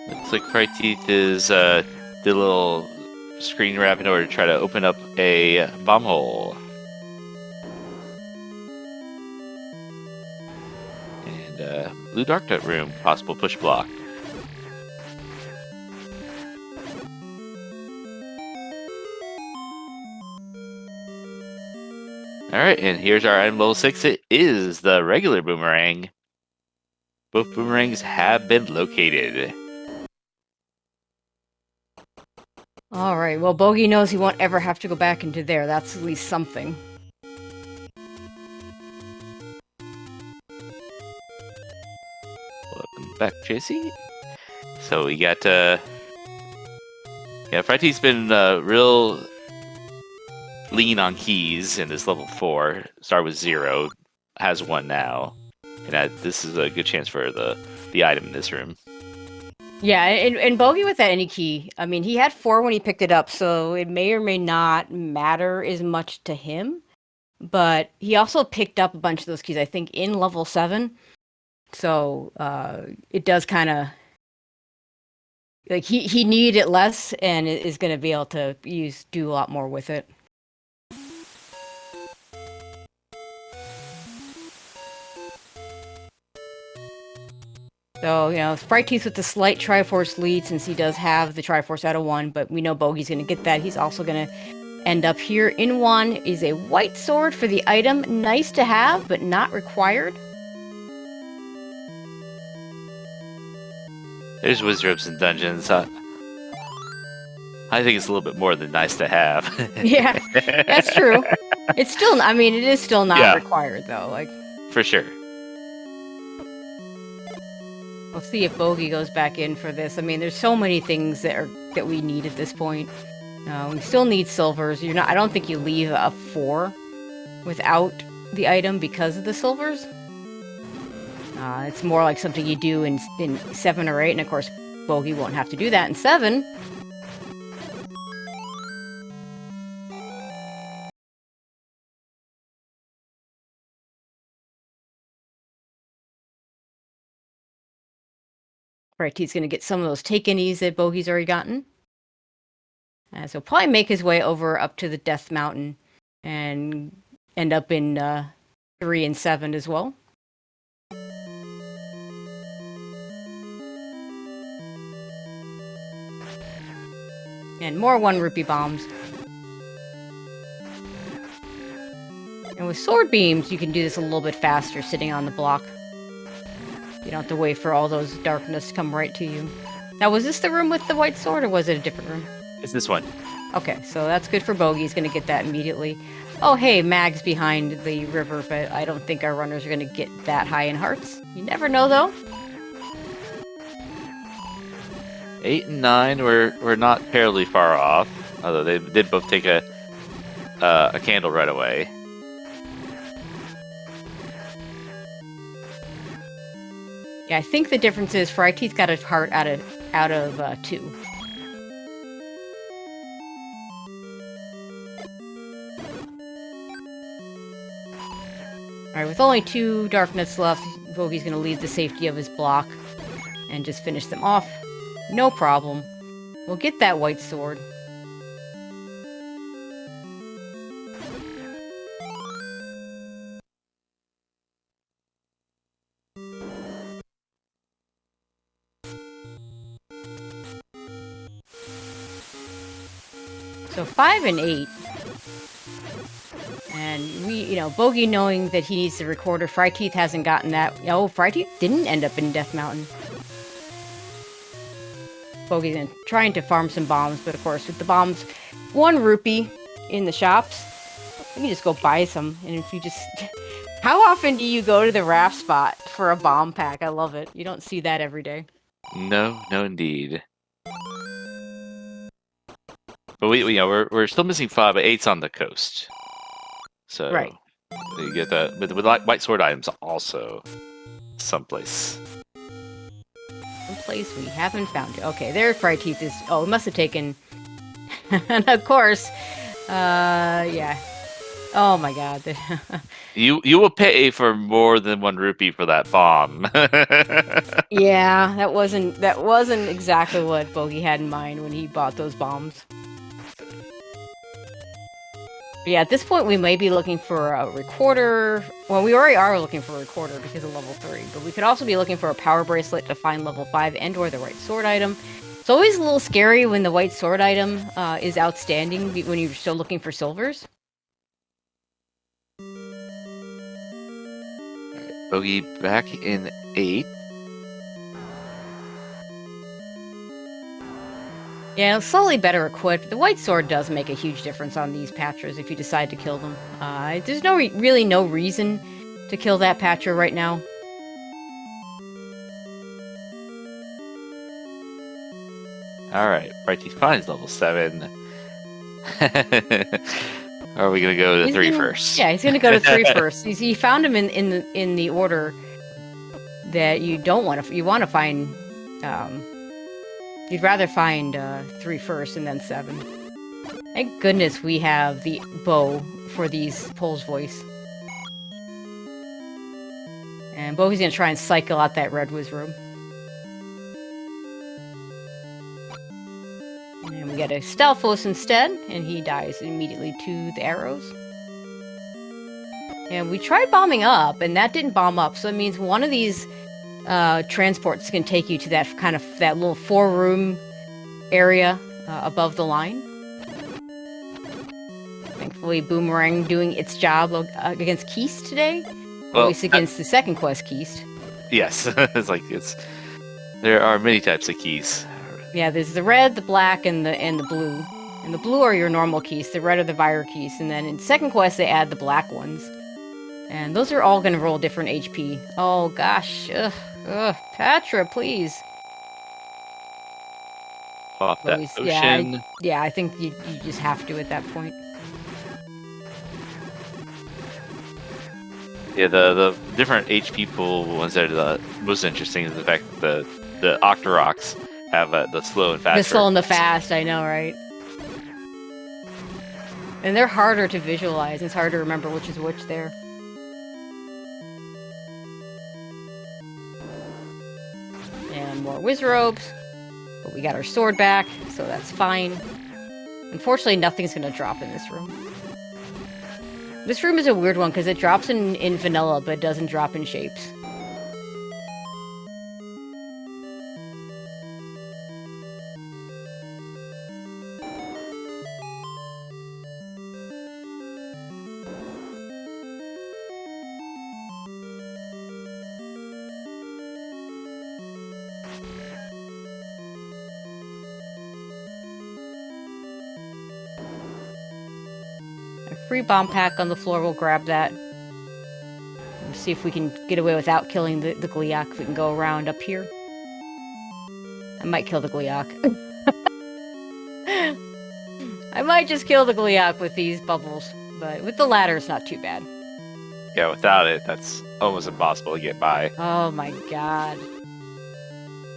Looks like fryteeth is did a little screen wrap in order to try to open up a bomb hole. And blue dark nut room, possible push block. Alright, and here's our item level 6. It is the regular boomerang. Both boomerangs have been located. All right. Well, Bogie knows he won't ever have to go back into there. That's at least something. Welcome back, JC. So we got, yeah, fryteeth's been real lean on keys in this level 4. Start with 0, has 1 now. And this is a good chance for the item in this room. Yeah, and Bogie with that any key. I mean, he had 4 when he picked it up, so it may or may not matter as much to him. But he also picked up a bunch of those keys, I think, in level 7. So it does kind of like he needed it less and is going to be able to do a lot more with it. So, fryteeth with the slight Triforce lead since he does have the Triforce out of 1, but we know Bogie's going to get that. He's also going to end up here. In 1 is a white sword for the item. Nice to have, but not required. There's wizards and dungeons. I think it's a little bit more than nice to have. Yeah, that's true. It's still, I mean, it is still not required though. Like for sure. We'll see if Bogie goes back in for this. I mean, there's so many things that we need at this point. We still need silvers. I don't think you leave a 4 without the item because of the silvers. It's more like something you do in 7 or 8, and of course, Bogie won't have to do that in 7. Right, he's going to get some of those take-inies that Bogie's already gotten. So he'll probably make his way over up to the Death Mountain and end up in 3 and 7 as well. And more 1 rupee bombs. And with sword beams, you can do this a little bit faster sitting on the block. You don't have to wait for all those darkness to come right to you. Now, was this the room with the white sword, or was it a different room? It's this one. Okay, so that's good for Bogie. He's going to get that immediately. Oh, hey, Mag's behind the river, but I don't think our runners are going to get that high in hearts. You never know, though. 8 and 9 were not terribly far off, although they did both take a candle right away. Yeah, I think the difference is fryteeth got a heart out of 2. Alright, with only 2 darkness left, Bogie's going to leave the safety of his block and just finish them off. No problem. We'll get that white sword. So 5 and 8. And Bogie knowing that he needs the recorder. fryteeth hasn't gotten that. Oh, fryteeth didn't end up in Death Mountain. Bogie's trying to farm some bombs, but of course with the bombs, 1 rupee in the shops. You can just go buy some, and if you just... How often do you go to the raft spot for a bomb pack? I love it. You don't see that every day. No, indeed. But we're still missing 5, but 8's on the coast. So right. You get that with white sword items also someplace. Someplace we haven't found it. Okay, there fryteeth is. Oh, it must have taken. And of course, yeah. Oh my god. You will pay for more than 1 rupee for that bomb. Yeah, that wasn't exactly what Bogie had in mind when he bought those bombs. But yeah, at this point we may be looking for a recorder. Well, we already are looking for a recorder because of level 3, but we could also be looking for a power bracelet to find level 5 and or the white sword item. It's always a little scary when the white sword item is outstanding when you're still looking for silvers. Bogie back in 8. Yeah, it's slowly better equipped. The white sword does make a huge difference on these patchers if you decide to kill them. There's really no reason to kill that patcher right now. Alright, fryteeth finds level 7. Or are we gonna go to 3 first? Yeah, he's gonna go to 3 first. He found him in the order that you don't want to. You want to find You'd rather find 3 first and then 7. Thank goodness we have the bow for these Pole's voice. And Bogie's gonna try and cycle out that red wizrobe. And we get a Stalfos instead, and he dies immediately to the arrows. And we tried bombing up, and that didn't bomb up, so it means one of these transports can take you to that that little 4-room area above the line. Thankfully, Boomerang doing its job against Keist today. Well, at least against the second quest, Keist. Yes, there are many types of keys. Yeah, there's the red, the black, and the blue. And the blue are your normal keys. The red are the Vire keys. And then in second quest, they add the black ones. And those are all going to roll different HP. Oh, gosh. Ugh. Patra, please. Off that ocean. Yeah, I think you just have to at that point. Yeah, the different HP pool ones that are the most interesting is the fact that the Octoroks have the slow and fast. The slow and the fast, I know, right? And they're harder to visualize. It's hard to remember which is which there. And more wizrobes. But we got our sword back, so that's fine. Unfortunately, nothing's going to drop in this room. This room is a weird one because it drops in vanilla, but it doesn't drop in shapes. Free bomb pack on the floor, we'll grab that. We'll see if we can get away without killing the Gliok. If we can go around up here. I might kill the Gliok. I might just kill the Gliok with these bubbles. But with the ladder, it's not too bad. Yeah, without it, that's almost impossible to get by. Oh my god.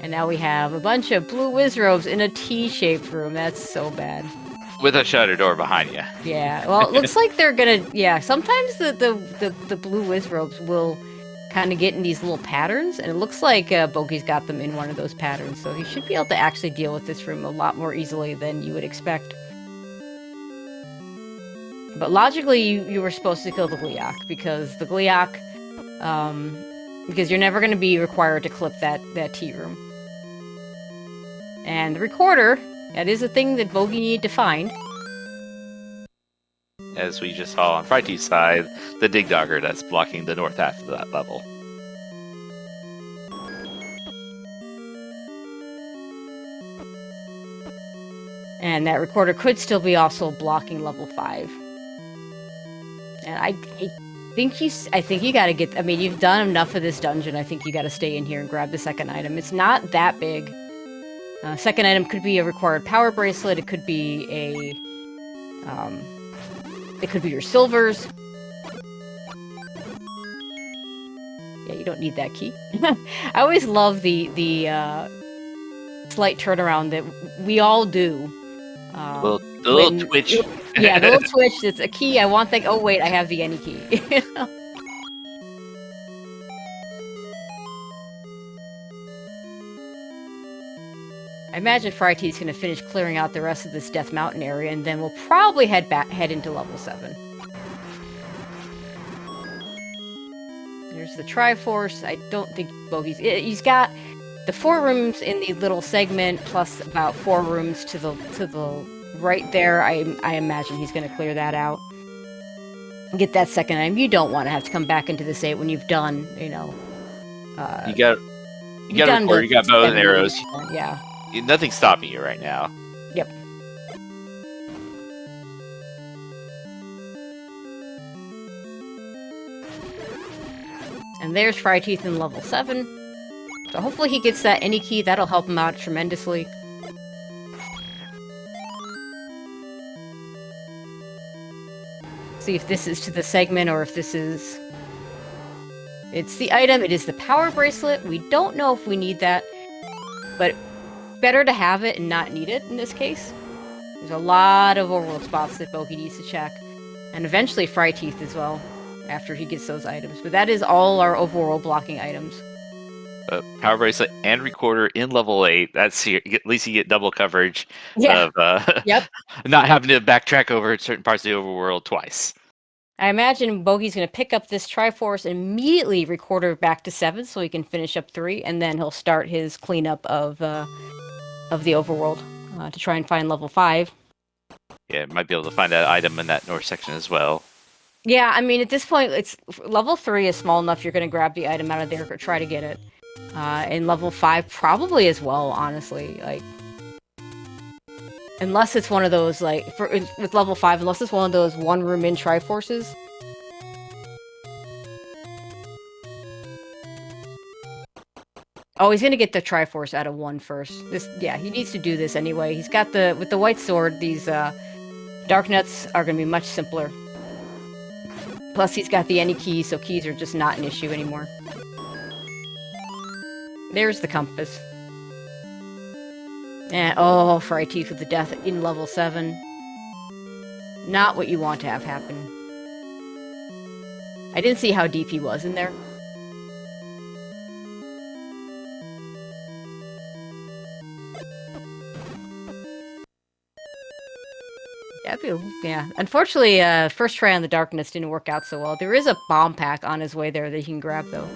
And now we have a bunch of blue wizrobes in a T-shaped room. That's so bad. With a shutter door behind you. Yeah, well, it looks like they're gonna... Yeah, sometimes the blue wizrobes will kind of get in these little patterns, and it looks like Bogie's got them in one of those patterns, so he should be able to actually deal with this room a lot more easily than you would expect. But logically, you were supposed to kill the Gliok, because the Gliok... because you're never going to be required to clip that T room. And the recorder... That is a thing that Bogie needed to find. As we just saw on fryteeth's side, the dig dogger that's blocking the north half of that level. And that recorder could still be also blocking level 5. And I think you gotta get... I mean, you've done enough of this dungeon. I think you gotta stay in here and grab the second item. It's not that big. Second item could be a required power bracelet. It could be it could be your silvers. Yeah, you don't need that key. I always love the slight turnaround that we all do. The little twitch. Yeah, the little twitch. It's a key. I want that. Oh wait, I have the any key. I imagine fryteeth's going to finish clearing out the rest of this Death Mountain area, and then we'll probably head into level 7. There's the Triforce. I don't think Bogie's... He's got the 4 rooms in the little segment, plus about 4 rooms to the right there. I imagine he's going to clear that out. Get that second item. You don't want to have to come back into the state when you've done, you know... you got bows and arrows. Yeah. Nothing's stopping you right now. Yep. And there's fryteeth in level 7. So hopefully he gets that any key. That'll help him out tremendously. See if this is to the segment or if this is... It's the item. It is the power bracelet. We don't know if we need that. But better to have it and not need it in this case. There's a lot of overworld spots that Bogie needs to check. And eventually fryteeth as well, after he gets those items. But that is all our overworld blocking items. Power bracelet and recorder in level 8. That's here. At least you get double coverage Yeah. of Yep. not having to backtrack over certain parts of the overworld twice. I imagine Bogie's going to pick up this Triforce and immediately recorder back to 7 so he can finish up 3, and then he'll start his cleanup of the overworld to try and find level 5. Yeah, might be able to find that item in that north section as well. Yeah, I mean, at this point, it's level 3 is small enough you're going to grab the item out of there or try to get it. And level 5 probably as well, honestly. Like, unless it's one of those, like, with level 5, unless it's one of those one-room in Triforces. Oh, he's gonna get the Triforce out of 1 first. Yeah, he needs to do this anyway. He's got with the white sword, these dark nuts are gonna be much simpler. Plus, he's got the any keys, so keys are just not an issue anymore. There's the compass. And, oh, fryteeth with the death in level 7. Not what you want to have happen. I didn't see how deep he was in there. Yeah. Unfortunately, first try on the darkness didn't work out so well. There is a bomb pack on his way there that he can grab, though.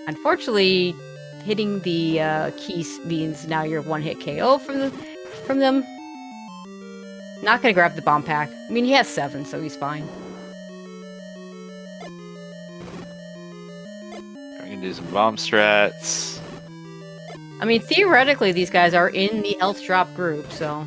Unfortunately, hitting the keys means now you're one-hit KO from them. Not gonna grab the bomb pack. I mean, he has 7, so he's fine. We're gonna do some bomb strats. I mean, theoretically, these guys are in the health drop group, so...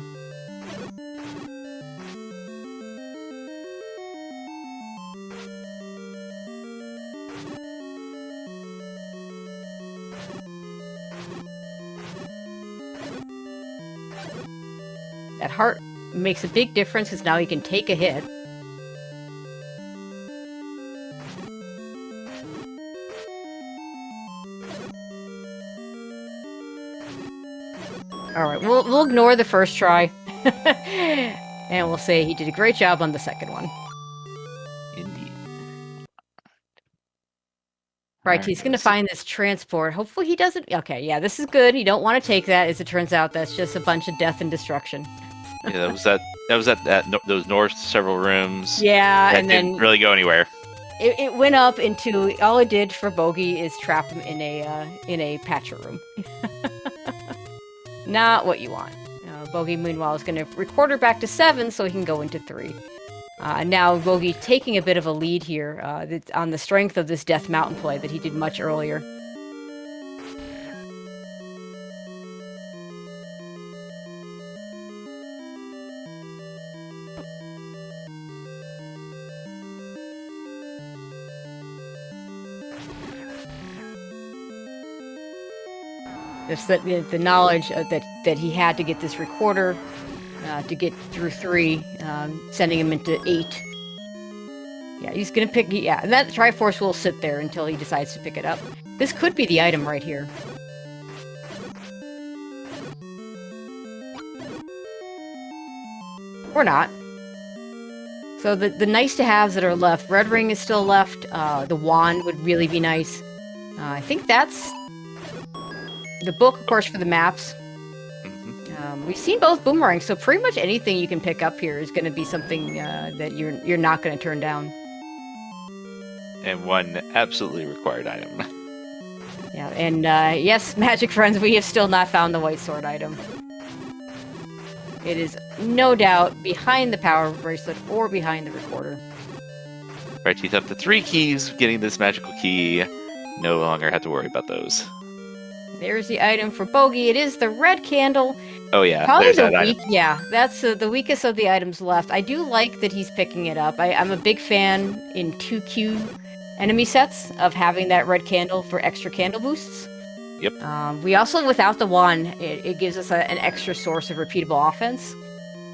That heart makes a big difference because now he can take a hit. Alright, we'll ignore the first try. And we'll say he did a great job on the second one. Indeed. Right, he's gonna find this transport. Hopefully he doesn't... Okay, yeah, this is good. You don't want to take that. As it turns out, that's just a bunch of death and destruction. Yeah, that was at those north several rooms. Yeah, and then didn't really go anywhere. It went up into... All it did for Bogie is trap him in a patcher room. Not what you want. Bogie, meanwhile, is going to recorder back to 7 so he can go into 3. Now, Bogie taking a bit of a lead here on the strength of this Death Mountain play that he did much earlier. Just the knowledge that he had to get this recorder to get through 3, sending him into 8. Yeah, he's gonna pick... Yeah, and that Triforce will sit there until he decides to pick it up. This could be the item right here. Or not. So the nice-to-haves that are left, Red Ring is still left, the wand would really be nice. I think that's... The book, of course, for the maps. We've seen both boomerangs, so pretty much anything you can pick up here is going to be something that you're not going to turn down. And one absolutely required item. Yeah, and yes, Magic Friends, we have still not found the white sword item. It is no doubt behind the power bracelet or behind the recorder. Fryteeth up to 3 keys, getting this magical key. No longer have to worry about those. There's the item for Bogie. It is the red candle. Oh yeah, probably there's the that item. Yeah, that's the weakest of the items left. I do like that he's picking it up. I'm a big fan in 2Q enemy sets of having that red candle for extra candle boosts. Yep. We also, without the wand, it gives us an extra source of repeatable offense.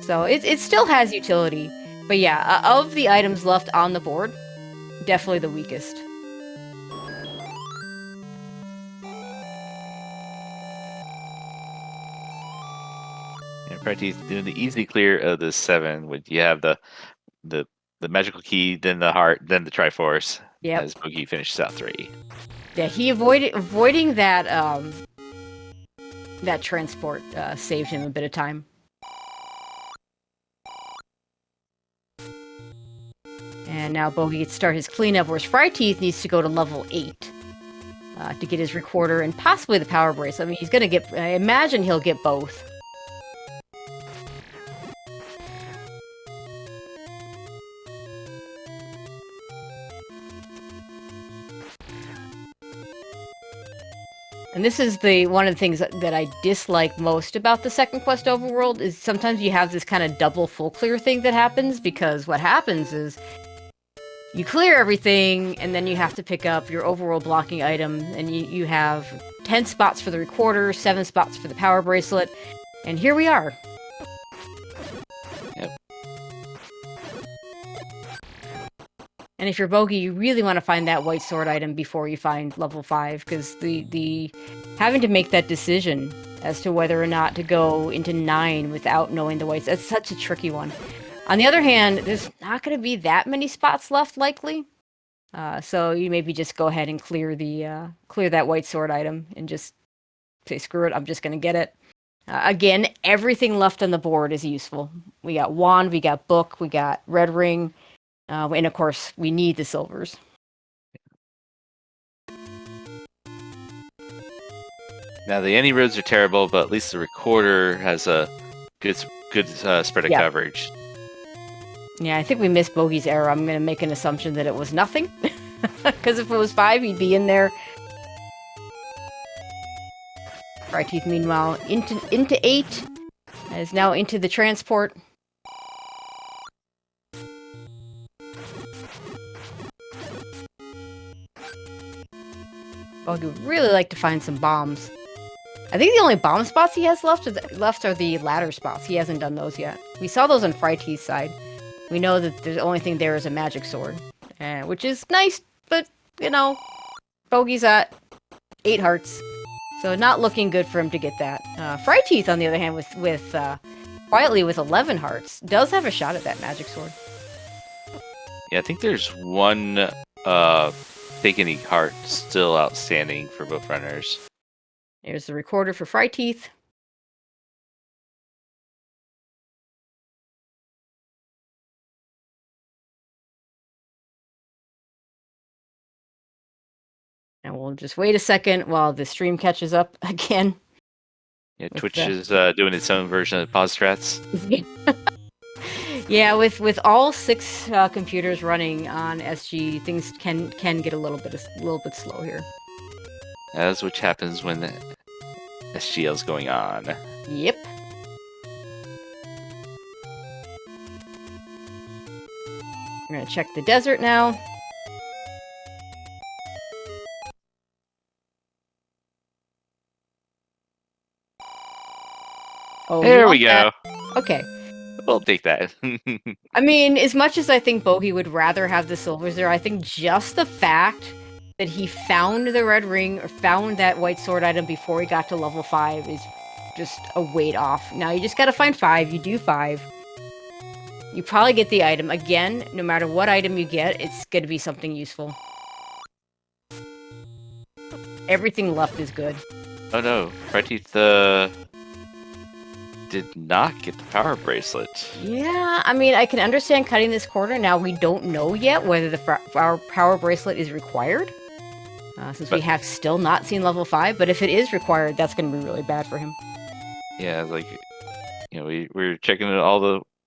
So it still has utility. But yeah, of the items left on the board, definitely the weakest. And fryteeth doing the easy clear of the 7. Would you have the magical key, then the heart, then the Triforce? Yep. As Bogie finishes out 3. Yeah, he avoiding that that transport saved him a bit of time. And now Bogie gets to start his cleanup, whereas fryteeth needs to go to level 8 to get his recorder and possibly the power bracelet. I mean, he's gonna get. I imagine he'll get both. And this is one of the things that I dislike most about the second quest overworld is sometimes you have this kind of double full clear thing that happens, because what happens is you clear everything and then you have to pick up your overworld blocking item, and you have 10 spots for the recorder, 7 spots for the power bracelet, and here we are. Yep. And if you're Bogie, you really want to find that white sword item before you find level 5, because the having to make that decision as to whether or not to go into 9 without knowing the whites, that's such a tricky one. On the other hand, there's not going to be that many spots left, likely. So you maybe just go ahead and clear that white sword item and just say, screw it, I'm just going to get it. Again, everything left on the board is useful. We got wand, we got book, we got red ring. And of course, we need the silvers. Now the any roads are terrible, but at least the recorder has a good spread of coverage. Yeah, I think we missed Bogie's error. I'm going to make an assumption that it was nothing, because if it was 5, he'd be in there. fryteeth, meanwhile, into 8, is now into the transport. Bogie would really like to find some bombs. I think the only bomb spots he has left are the ladder spots. He hasn't done those yet. We saw those on fryteeth's side. We know that the only thing there is a magic sword, which is nice, but, you know, Bogie's at 8 hearts, so not looking good for him to get that. fryteeth, on the other hand, with quietly with 11 hearts, does have a shot at that magic sword. Yeah, I think there's one Take Any Heart still outstanding for both runners. Here's the recorder for fryteeth. And we'll just wait a second while the stream catches up again. Yeah, Twitch is doing its own version of pause strats. Yeah, with all 6 computers running on SG, things can get a little bit slow here. As which happens when the SGL's going on. Yep. We're gonna check the desert now. Oh, there we go. That? Okay. We'll take that. I mean, as much as I think Bogie would rather have the silvers there, I think just the fact that he found the red ring or found that white sword item before he got to level 5 is just a weight off. Now you just gotta find 5. You do 5. You probably get the item. Again, no matter what item you get, it's gonna be something useful. Everything left is good. Oh no, fryteeth did not get the power bracelet. Yeah, I mean, I can understand cutting this corner. Now, we don't know yet whether the our power bracelet is required, since we have still not seen level 5, but if it is required, that's going to be really bad for him. Yeah, like, you know, we're checking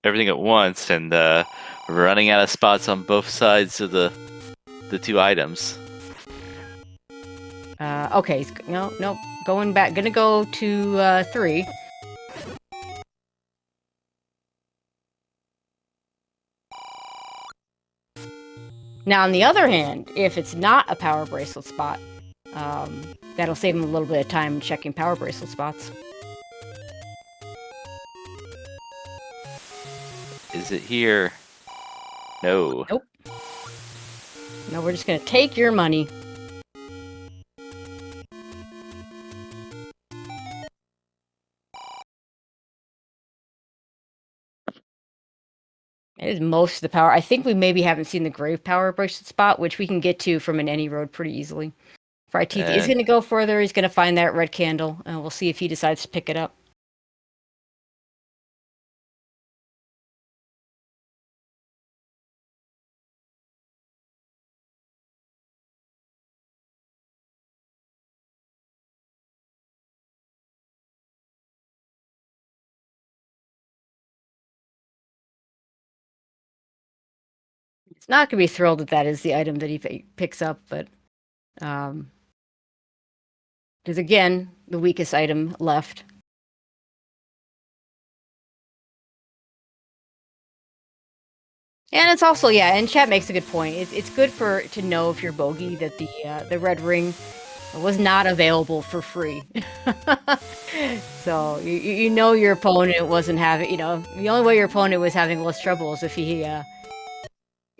everything at once, and we're running out of spots on both sides of the 2 items. Okay, no, going back, gonna go to 3. Now, on the other hand, if it's not a power bracelet spot, that'll save him a little bit of time checking power bracelet spots. Is it here? No. Nope. No, we're just gonna take your money. It is most of the power. I think we maybe haven't seen the grave power bracelet spot, which we can get to from an any road pretty easily. Fryteeth is going to go further. He's going to find that red candle, and we'll see if he decides to pick it up. It's not going to be thrilled that that is the item that he picks up, but because again, the weakest item left. And it's also, yeah, and chat makes a good point. It's good to know if you're Bogie that the red ring was not available for free. So you know your opponent wasn't having, the only way your opponent was having less trouble is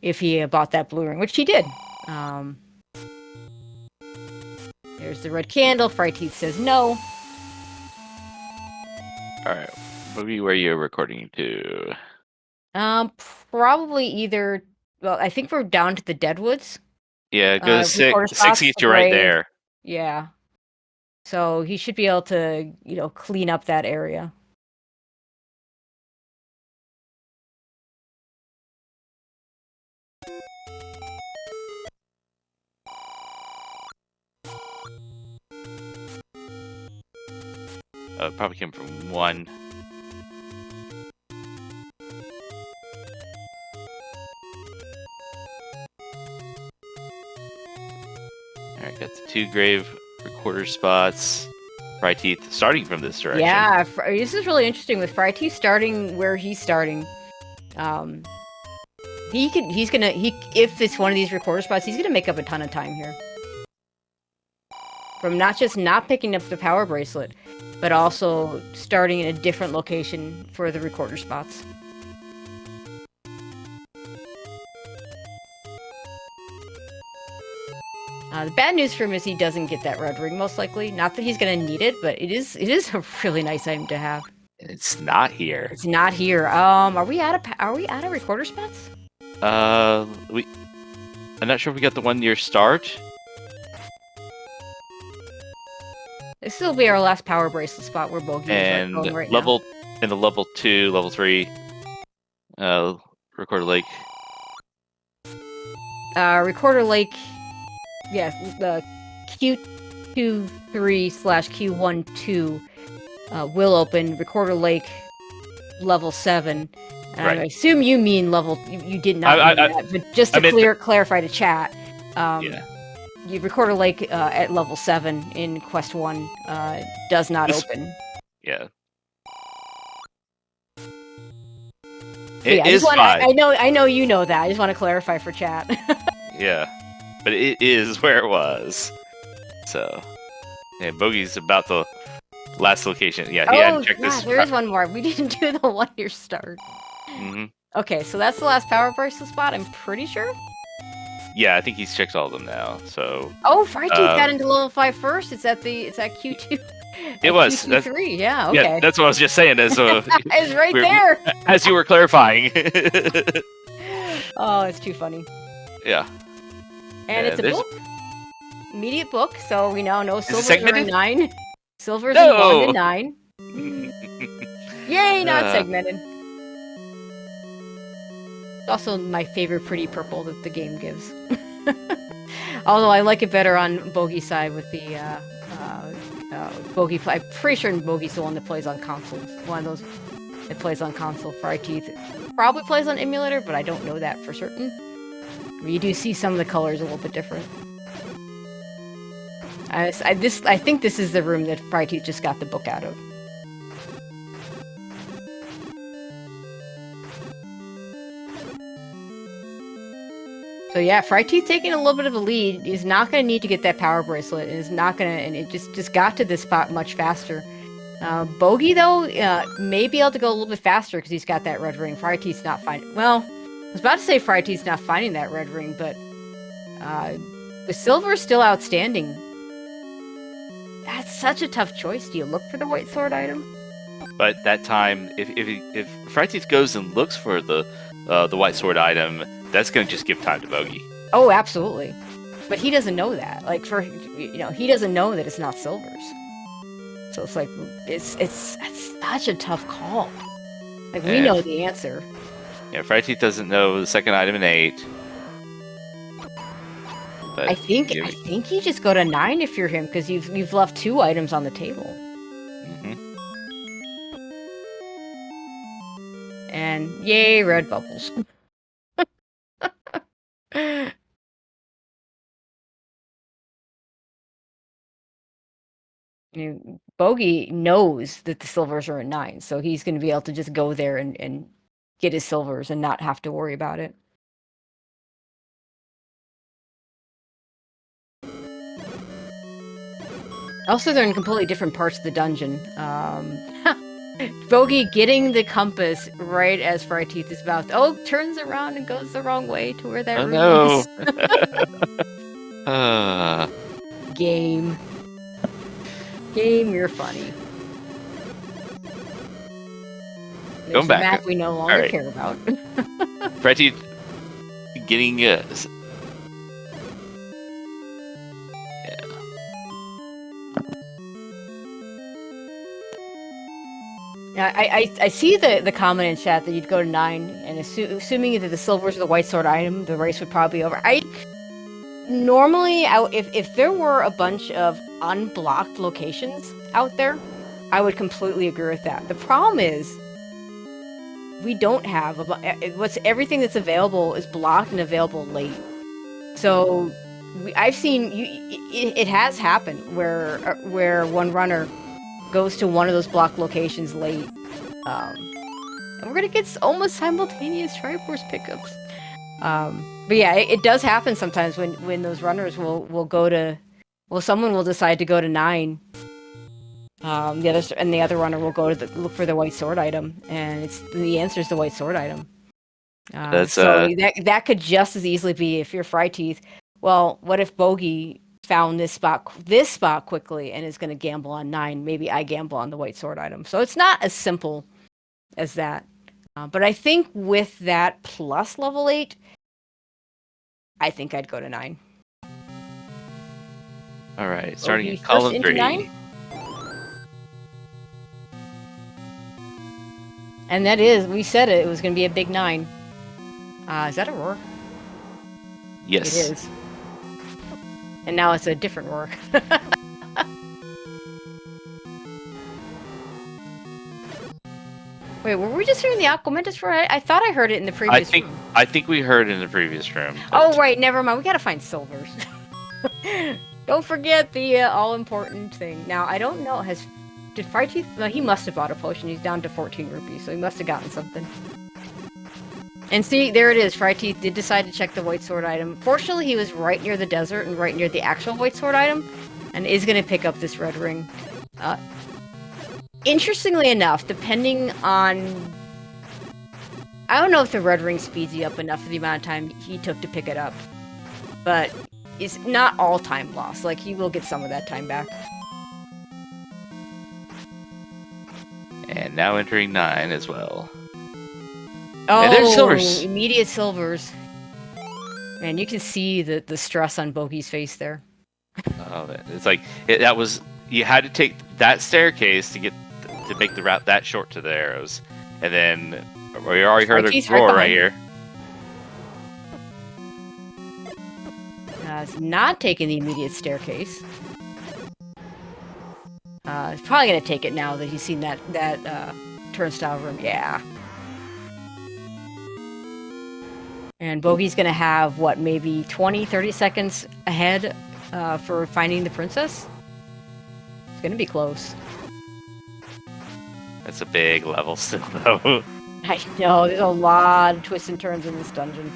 if he bought that blue ring, which he did. There's the red candle. Fryteeth says no. All right, Bogie, where are you recording to? Probably either. Well, I think we're down to the Deadwoods. Yeah, go to 6. 6 gets you right there. Yeah. So he should be able to, clean up that area. It probably came from 1. Alright, got the 2 grave recorder spots. Fryteeth starting from this direction. Yeah, this is really interesting with Fryteeth starting where he's starting. If it's one of these recorder spots, he's gonna make up a ton of time here. From not just not picking up the power bracelet, but also starting in a different location for the recorder spots. The bad news for him is he doesn't get that red ring, most likely. Not that he's going to need it, but it is a really nice item to have. It's not here. It's not here. Are we out of recorder spots? I'm not sure if we got the one near start. This will be our last power bracelet spot where Bogie is going right now. In the level 2, level 3, Recorder Lake. Recorder Lake, yeah, the Q23/Q12 will open. Recorder Lake, level 7. Right. I assume you mean level. You did not mean that, but just to clarify to chat. Yeah. The Recorder Lake at level 7 in Quest 1 does not open. Yeah. It is 5. I know you know that. I just want to clarify for chat. Yeah. But it is where it was. So, yeah, Bogie's about the last location. Yeah, he hadn't checked this. There is one more. We didn't do the 1 year start. Mm-hmm. Okay, so that's the last power bracelet spot, I'm pretty sure. Yeah, I think he's checked all of them now. So. Oh, Fryteeth got into level 5 first. It's at Q2. It was Q3. Yeah. Okay. Yeah, that's what I was just saying. It's right there. As you were clarifying. Oh, it's too funny. Yeah. And it's a book. Immediate book, so we now know silvers are in 9. Silvers in 1 and 9. Yay, not segmented. It's also my favorite pretty purple that the game gives. Although I like it better on Bogie's side with the Bogie. I'm pretty sure Bogie's the one that plays on console. One of those that plays on console. Fryteeth probably plays on emulator, but I don't know that for certain. You do see some of the colors a little bit different. I think this is the room that Fryteeth just got the book out of. So yeah, Fryteeth taking a little bit of a lead. He's not going to need to get that power bracelet. And it just got to this spot much faster. Bogie, though, may be able to go a little bit faster because he's got that red ring. fryteeth's not finding... Well, I was about to say fryteeth's not finding that red ring, but the silver's still outstanding. That's such a tough choice. Do you look for the white sword item? But that time, if fryteeth goes and looks for the white sword item, that's going to just give time to Bogie. Oh, absolutely. But he doesn't know that. Like, he doesn't know that it's not silvers. So it's like, it's such a tough call. Like, we know the answer. Yeah, fryteeth doesn't know the second item in 8. But I think you just go to 9 if you're him, because you've left 2 items on the table. Mm-hmm. And yay, red bubbles. Bogie knows that the silvers are at 9, so he's going to be able to just go there and get his silvers and not have to worry about it. Also, they're in completely different parts of the dungeon. Bogie getting the compass right as fryteeth is about to... turns around and goes the wrong way to where that room is. Game. Game, you're funny. There's Going back. A map we no longer care about. fryteeth getting... I see the comment in chat that you'd go to 9, and assuming that the silver's the white sword item, the race would probably be over. Normally, if there were a bunch of unblocked locations out there, I would completely agree with that. The problem is, we don't have everything that's available is blocked and available late. So I've seen it has happened where one runner goes to one of those blocked locations late, and we're gonna get almost simultaneous Triforce pickups. But yeah, it does happen sometimes when those runners will go to, someone will decide to go to 9. The other runner will go to look for the white sword item, and the answer is the white sword item. That could just as easily be, if you're fryteeth. Well, what if Bogie found this spot quickly and is going to gamble on 9? Maybe I gamble on the white sword item. So it's not as simple as that. But I think with that plus level 8, I think I'd go to 9. All right, starting in column 3. 9? And that is, we said it was going to be a big 9. Is that a roar? Yes. It is. And now it's a different roar. Wait, were we just hearing the Aquamentus roar? I thought I heard it in the previous room. I think we heard it in the previous room. Oh, right, never mind. We gotta find silvers. Don't forget the all-important thing. Now, I don't know, did fryteeth... No, he must have bought a potion. He's down to 14 rupees, so he must have gotten something. And see, there it is. fryteeth did decide to check the white sword item. Fortunately, he was right near the desert and right near the actual white sword item, and is going to pick up this red ring. Interestingly enough, depending on... I don't know if the red ring speeds you up enough for the amount of time he took to pick it up. But it's not all time lost. Like, he will get some of that time back. And now entering 9 as well. Oh, and there's silvers. Immediate silvers. Man, you can see the stress on Bogie's face there. Oh, it's like that was, you had to take that staircase to make the route that short to the arrows, and then we already heard the roar right here. It's not taking the immediate staircase. He's probably gonna take it now that he's seen that turnstile room. Yeah. And Bogie's gonna have, what, maybe 20-30 seconds ahead for finding the princess? It's gonna be close. That's a big level still, though. I know, there's a lot of twists and turns in this dungeon.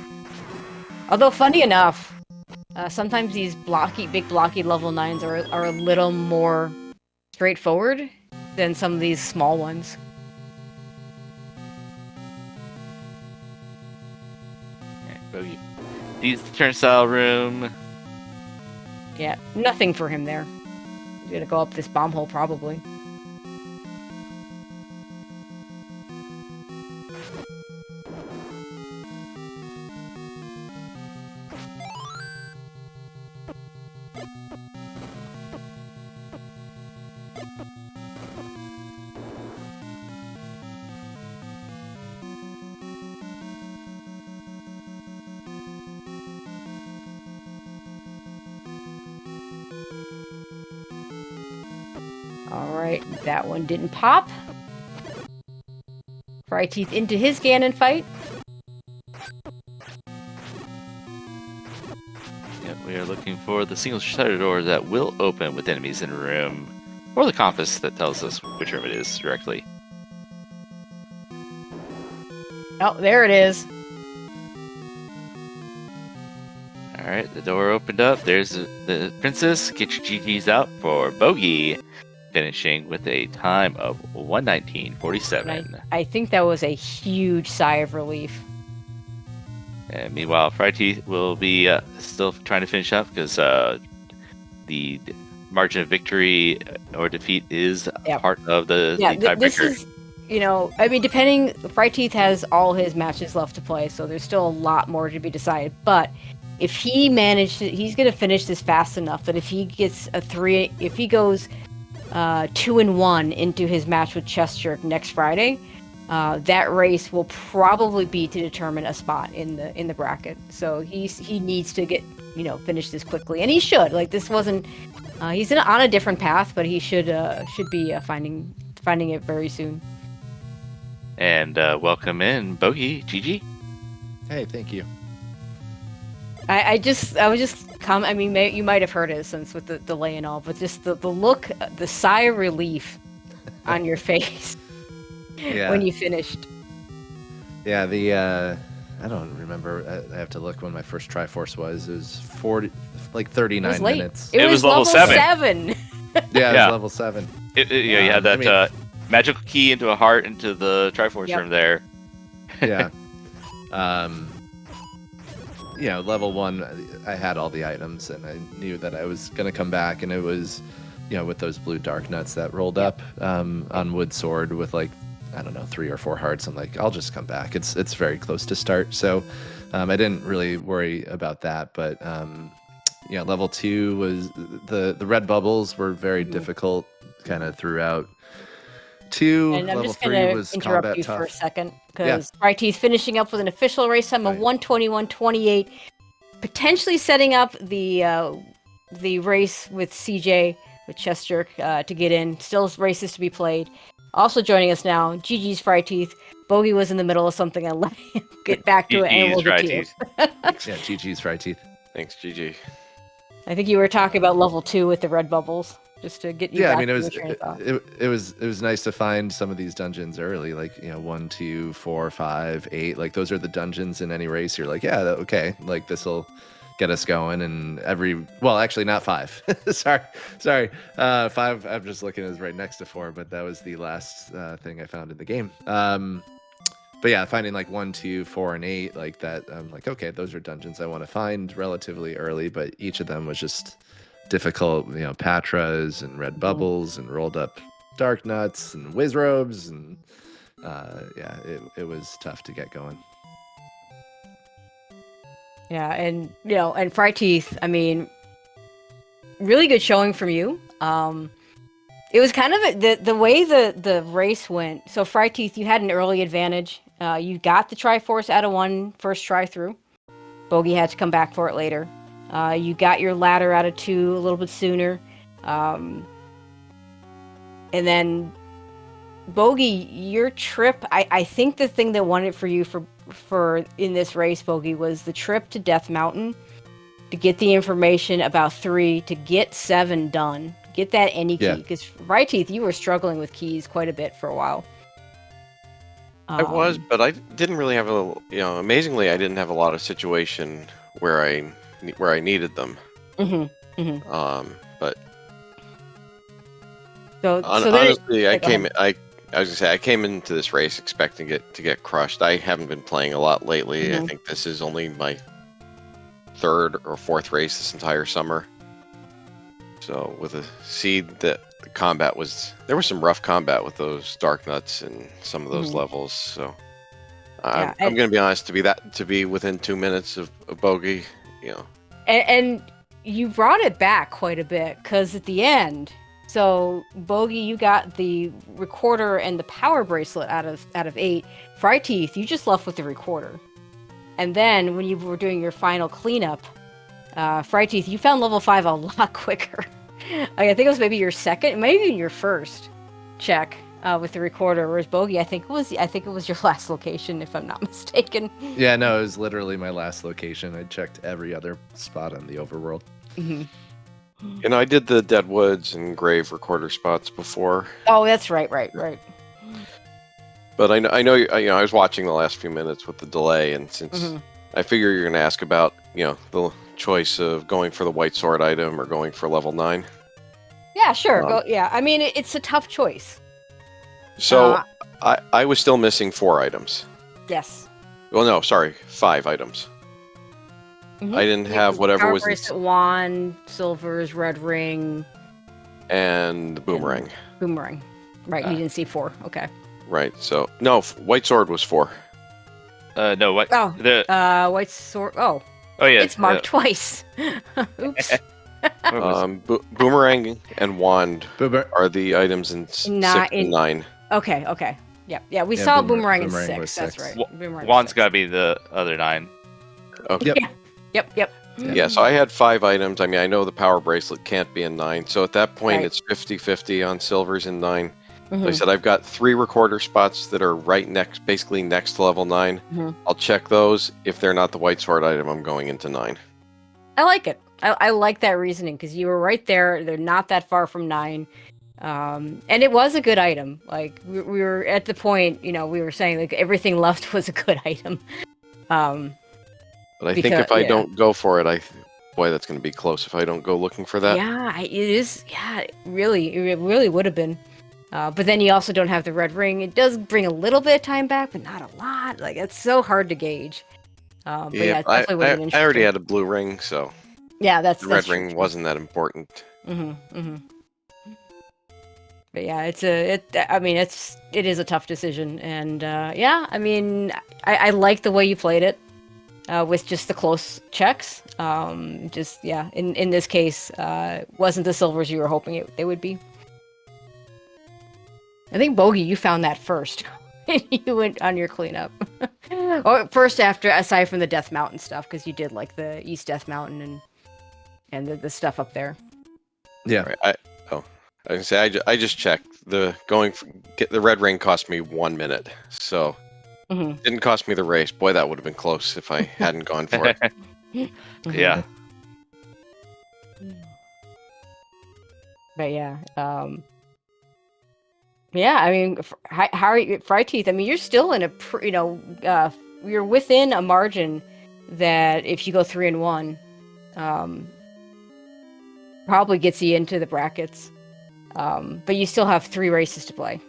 Although, funny enough, sometimes these big blocky level 9s are a little more straightforward than some of these small ones. Bogey. He's the turnstile room. Yeah, nothing for him there. He's gonna go up this bomb hole probably. Alright, that one didn't pop. Fryteeth into his Ganon fight. Yep, we are looking for the single shutter door that will open with enemies in a room, or the compass that tells us which room it is directly. Oh, there it is. Alright, the door opened up. There's the princess. Get your GGs out for Bogie, finishing with a time of 1:19:47. I think that was a huge sigh of relief. And meanwhile, fryteeth will be still trying to finish up because the margin of victory or defeat is part of the tiebreaker. This is, I mean, depending, fryteeth has all his matches left to play, so there's still a lot more to be decided. But if he he's going to finish this fast enough that if he gets if he goes 2-1 into his match with Chess Jerk next Friday, that race will probably be to determine a spot in the bracket. So he needs to get finish this quickly, and he should. Like, this wasn't he's on a different path, but he should be finding it very soon. And welcome in Bogie. GG. Hey, thank you. I mean, you might have heard it since with the delay and all, but just the look, the sigh of relief on your face when you finished. Yeah, I don't remember. I have to look when my first Triforce was. It was 39 minutes. It was level 7. Yeah, it was level 7. You had that magical key into a heart into the Triforce room there. Yeah. Level 1, I had all the items, and I knew that I was going to come back, and it was, with those blue dark nuts that rolled up on Wood Sword with, 3 or 4 hearts. I'm like, I'll just come back. It's very close to start, so I didn't really worry about that. But level 2 was the red bubbles were very difficult kind of throughout. 2, and I'm level just going 3 to interrupt you tough. for a second, because fryteeth finishing up with an official race time of 1:21:28, potentially setting up the race with CJ, with Chess Jerk, to get in. Still races to be played. Also joining us now, GG's fryteeth. Bogie was in the middle of something and let him get back to it, and we'll get to you. GG's fryteeth. Thanks, GG. I think you were talking about level 2 with the red bubbles. Just to get you back to your train of thought. It was nice to find some of these dungeons early, 1, 2, 4, 5, 8. Like, those are the dungeons in any race. You're like, yeah, okay, this will get us going. And actually not 5. sorry. 5. I'm just looking is right next to 4, but that was the last thing I found in the game. But yeah, finding 1, 2, 4, and 8 like that, I'm like, okay, those are dungeons I want to find relatively early, but each of them was just difficult, Patras and red bubbles and rolled up dark nuts and whiz robes, and it was tough to get going. Yeah, and and fryteeth, I mean, really good showing from you. It was kind of the way the race went. So fryteeth, you had an early advantage. You got the Triforce out of 1 first try through. Bogie had to come back for it later. You got your ladder out of 2 a little bit sooner. And then Bogie, your trip, I think the thing that won it for you for in this race, Bogie, was the trip to Death Mountain to get the information about 3, to get 7 done. Get that any key. Because fryteeth, you were struggling with keys quite a bit for a while. I was, but I didn't really have amazingly, I didn't have a lot of situation where I needed them. But So Honestly, go ahead. I was gonna say I came into this race expecting it to get crushed. I haven't been playing a lot lately. I Mhm. think this is only my third or fourth race this entire summer. So with a seed, that the combat there was some rough combat with those dark nuts and some of those Mhm. levels. So Yeah, I'm gonna be honest, to be within 2 minutes of Bogie, you know. and you brought it back quite a bit because at the end, so Bogie, you got the recorder and the power bracelet out of 8. Fryteeth, you just left with the recorder, and then when you were doing your final cleanup, Fryteeth, you found level 5 a lot quicker. I think it was maybe your second, maybe even your first check with the recorder. Whereas Bogie, I think it was your last location, if I'm not mistaken. Yeah, no, it was literally my last location. I checked every other spot on the overworld. Mm-hmm. You know, I did the Deadwoods and Grave recorder spots before. Oh, that's right. But I know, I was watching the last few minutes with the delay, and since I figure you're going to ask about, the choice of going for the white sword item or going for level 9. Yeah, sure. Go. Yeah, I mean, it's a tough choice. So I was still missing 4 items. Yes. Well, no, sorry, 5 items. Mm-hmm. I didn't have whatever was bracelet, wand, silvers, red ring, and the boomerang. Boomerang. Right. You didn't see 4. Okay. Right. So no, white sword was 4. No, what? Oh, The white sword. Oh, yeah, it's marked twice. Oops. Boomerang and wand Boomer- are the items in 6 and 9. Okay. Yeah. We Yeah, saw boomerang boomerang in was 6. That's 6. right. Boomerang Wand's was 6. got to be the other 9. Okay. Yep. Yeah, so I had 5 items. I mean, I know the power bracelet can't be in 9. So at that point, Right. it's 50-50 on silvers in 9. Mhm. Like I said, I've got 3 recorder spots that are basically next to level 9. Mhm. I'll check those. If they're not the white sword item, I'm going into 9. I like it. I like that reasoning because you were right there. They're not that far from 9. And it was a good item. Like we were at the point, we were saying like everything left was a good item. But I think if I don't go for it, boy, that's going to be close if I don't go looking for that. Yeah, it is. Yeah, it really would have been. But then you also don't have the red ring. It does bring a little bit of time back, but not a lot. Like it's so hard to gauge. But yeah, it definitely would have been interesting. I already had a blue ring, so yeah, that's the red true, ring too. wasn't that important. But yeah, it is a tough decision, and yeah, I mean, I like the way you played it with just the close checks. In this case, wasn't the silvers you were hoping they would be. I think Bogie, you found that first. You went on your cleanup, or first aside from the Death Mountain stuff, because you did like the East Death Mountain and the stuff up there. Yeah. Right, I can say I just checked the red ring cost me 1 minute, so didn't cost me the race. Boy, that would have been close if I hadn't gone for it. Yeah. But yeah, yeah. I mean, how are you, Fryteeth? I mean, you're still in you're within a margin that if you go 3-1, probably gets you into the brackets. But you still have 3 races to play,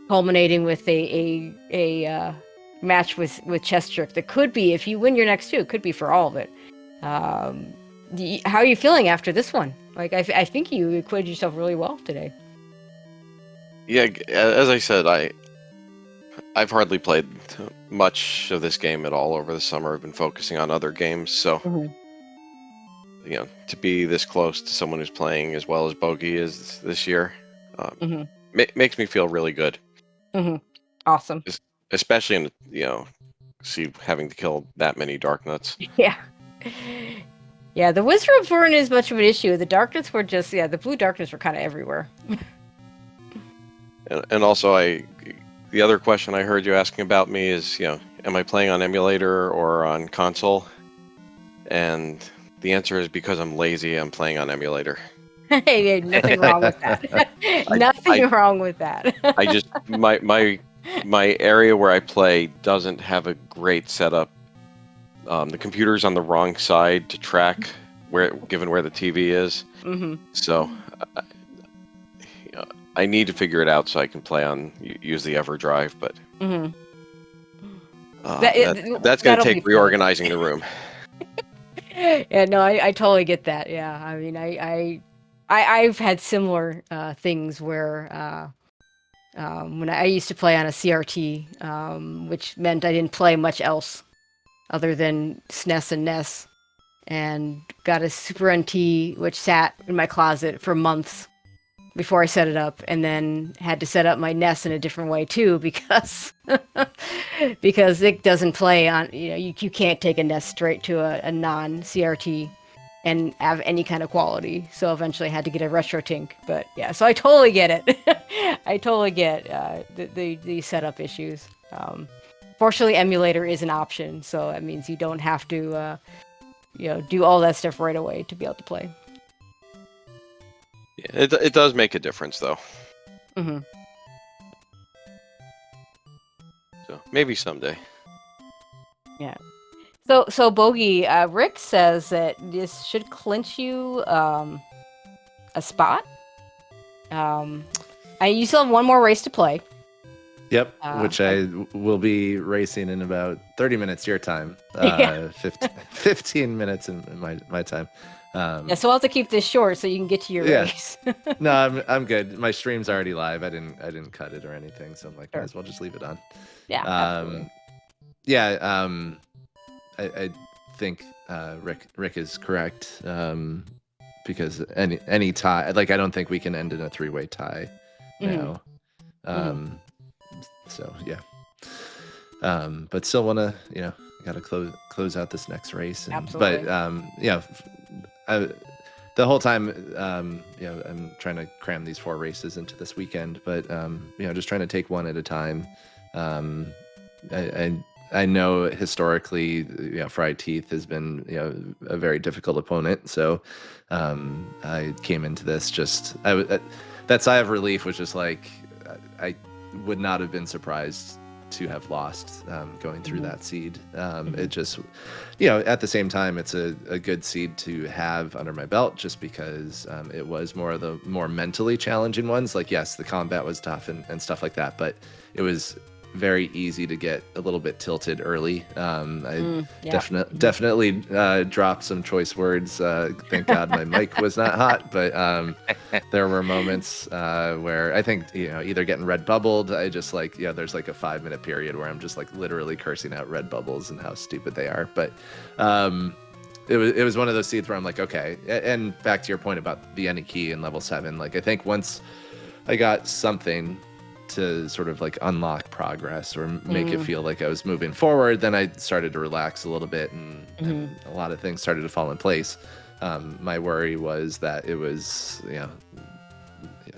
culminating with a match with Chestrick that could be, if you win your next 2, it could be for all of it. How are you feeling after this one? Like, I think you acquitted yourself really well today. Yeah, as I said, I've hardly played much of this game at all over the summer. I've been focusing on other games, so to be this close to someone who's playing as well as Bogie is this year, makes me feel really good. Awesome. Especially in having to kill that many dark nuts. Yeah. Yeah, the Wizards weren't as much of an issue. The darkness were just, the blue darkness were kind of everywhere. and also, the other question I heard you asking about me is, am I playing on emulator or on console? And the answer is because I'm lazy, I'm playing on emulator. Hey, nothing wrong with that. Nothing wrong with that. I just, my area where I play doesn't have a great setup. The computer's on the wrong side to track given where the TV is. Mm-hmm. So I need to figure it out so I can use the EverDrive, but Mm-hmm. that's going to That'll be take fun. reorganizing the room. Yeah, no, I totally get that. Yeah, I mean, I've had similar things where when I used to play on a CRT, which meant I didn't play much else other than SNES and NES, and got a Super NT which sat in my closet for months before I set it up, and then had to set up my NES in a different way too because because it doesn't play on, you can't take a NES straight to a non CRT and have any kind of quality. So eventually I had to get a RetroTink. But yeah, so I totally get it. I totally get the setup issues. Fortunately, emulator is an option, so that means you don't have to do all that stuff right away to be able to play. Yeah, it does make a difference though. Mm-hmm. So maybe someday. Yeah. So Bogie, Rick says that this should clinch you a spot. You still have one more race to play. Yep, which I will be racing in about 30 minutes your time. 15 minutes in my time. Yeah, so I'll have to keep this short so you can get to your race. No, I'm good. My stream's already live. I didn't cut it or anything, so I'm like, might as well just leave it on. Yeah. Absolutely. Yeah. I think Rick is correct. Because any tie, like I don't think we can end in a 3-way tie now. So yeah. But still want to, got to close out this next race. Absolutely. But the whole time, I'm trying to cram these 4 races into this weekend, but just trying to take one at a time. I know historically, fryteeth has been, a very difficult opponent. So I came into this that sigh of relief was just like, I would not have been surprised to have lost going through that seed. It just, at the same time, it's a good seed to have under my belt just because it was more of the more mentally challenging ones. Like, yes, the combat was tough and stuff like that, but it was very easy to get a little bit tilted early. Definitely dropped some choice words. Thank God my mic was not hot, but there were moments where I think either getting red bubbled. I just there's like a 5-minute period where I'm just like literally cursing out red bubbles and how stupid they are. But it was one of those seeds where I'm like, okay. And back to your point about the any key in level 7, like I think once I got something to sort of like unlock progress or make it feel like I was moving forward, then I started to relax a little bit and a lot of things started to fall in place. My worry was that it was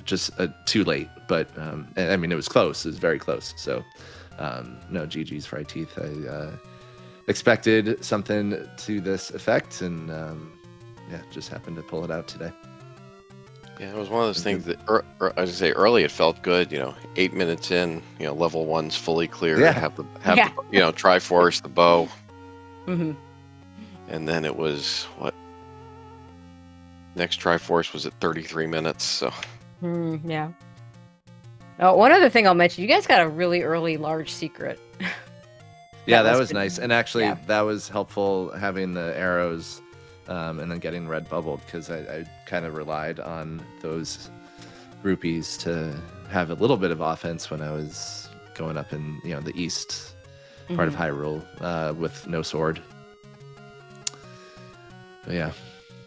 just too late, but I mean it was close. It was very close. So no, GG's fryteeth. I expected something to this effect and just happened to pull it out today. Yeah, it was one of those things that, as I say, early it felt good. 8 minutes in, level 1's fully clear. Yeah. Have the Triforce, the bow, Mm-hmm. and then it was what? Next Triforce was at 33 minutes. So. Yeah. Oh, one other thing I'll mention: you guys got a really early large secret. Yeah, that was nice, and actually that was helpful having the arrows. And then getting red bubbled because I kind of relied on those rupees to have a little bit of offense when I was going up in the east part of Hyrule with no sword. But yeah.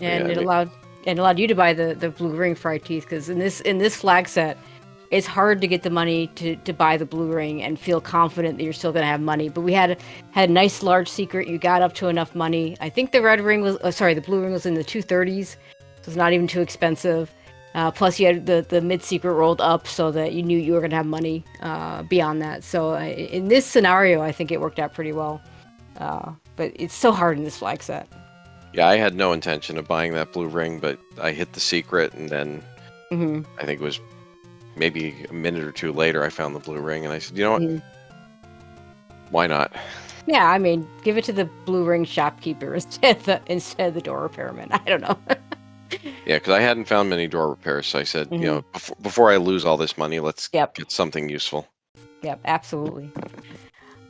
And it allowed you to buy the blue ring fryteeth because in this flag set, it's hard to get the money to buy the blue ring and feel confident that you're still going to have money. But we had a nice large secret. You got up to enough money. I think the the blue ring was in the 230s, so it's not even too expensive. Plus, you had the mid secret rolled up so that you knew you were going to have money beyond that. So in this scenario, I think it worked out pretty well. But it's so hard in this flag set. Yeah, I had no intention of buying that blue ring, but I hit the secret, and then I think it was maybe a minute or two later, I found the blue ring, and I said, you know what? Why not? Yeah, I mean, give it to the blue ring shopkeeper instead of the door repairman. I don't know. Yeah, because I hadn't found many door repairs, so I said, Mhm. you know, before I lose all this money, let's Yep. get something useful. Yep, absolutely.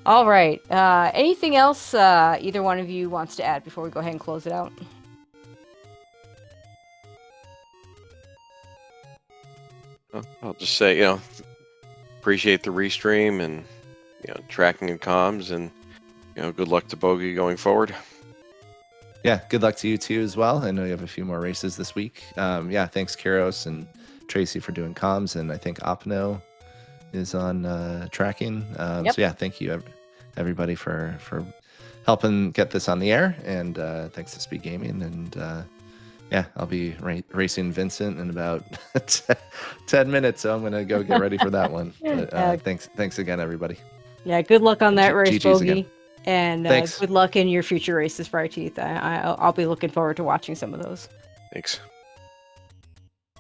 All right. Anything else either one of you wants to add before we go ahead and close it out? I'll just say, you know, appreciate the restream and, you know, tracking and comms, and, you know, good luck to Bogie going forward. Yeah, good luck to you too as well. I know you have a few more races this week. Yeah, thanks Kiros and Tracy for doing comms, and I think Opno is on tracking. Yep. So yeah, thank you everybody for helping get this on the air, and thanks to Speedgaming. And yeah, I'll be racing Vincent in about 10 minutes, so I'm gonna go get ready for that one. But thanks again, everybody. Yeah, good luck on that race, GG's again. Bogie. And Thanks. good luck in your future races, fryteeth. I'll be looking forward to watching some of those. Thanks.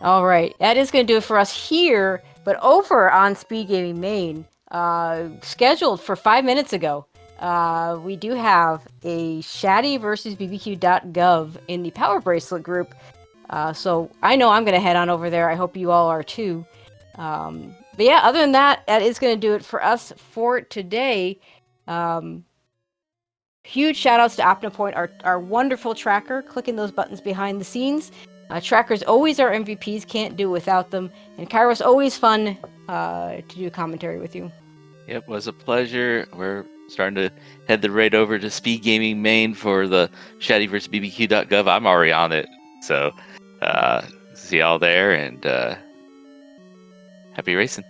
All right, that is going to do it for us here. But over on Speedgaming Main, scheduled for 5 minutes ago, we do have a Shaddy versus BBQ.gov in the Power Bracelet group. So I know I'm going to head on over there. I hope you all are too. But yeah, other than that, that is going to do it for us for today. Huge shout outs to OpnaPoint, our wonderful tracker, clicking those buttons behind the scenes. Trackers always are MVPs, can't do without them. And Kairos, always fun to do commentary with you. It was a pleasure. We're starting to head the raid over to Speedgaming Main for the Shaddy vs. BBQ.gov. I'm already on it. So see y'all there, and happy racing.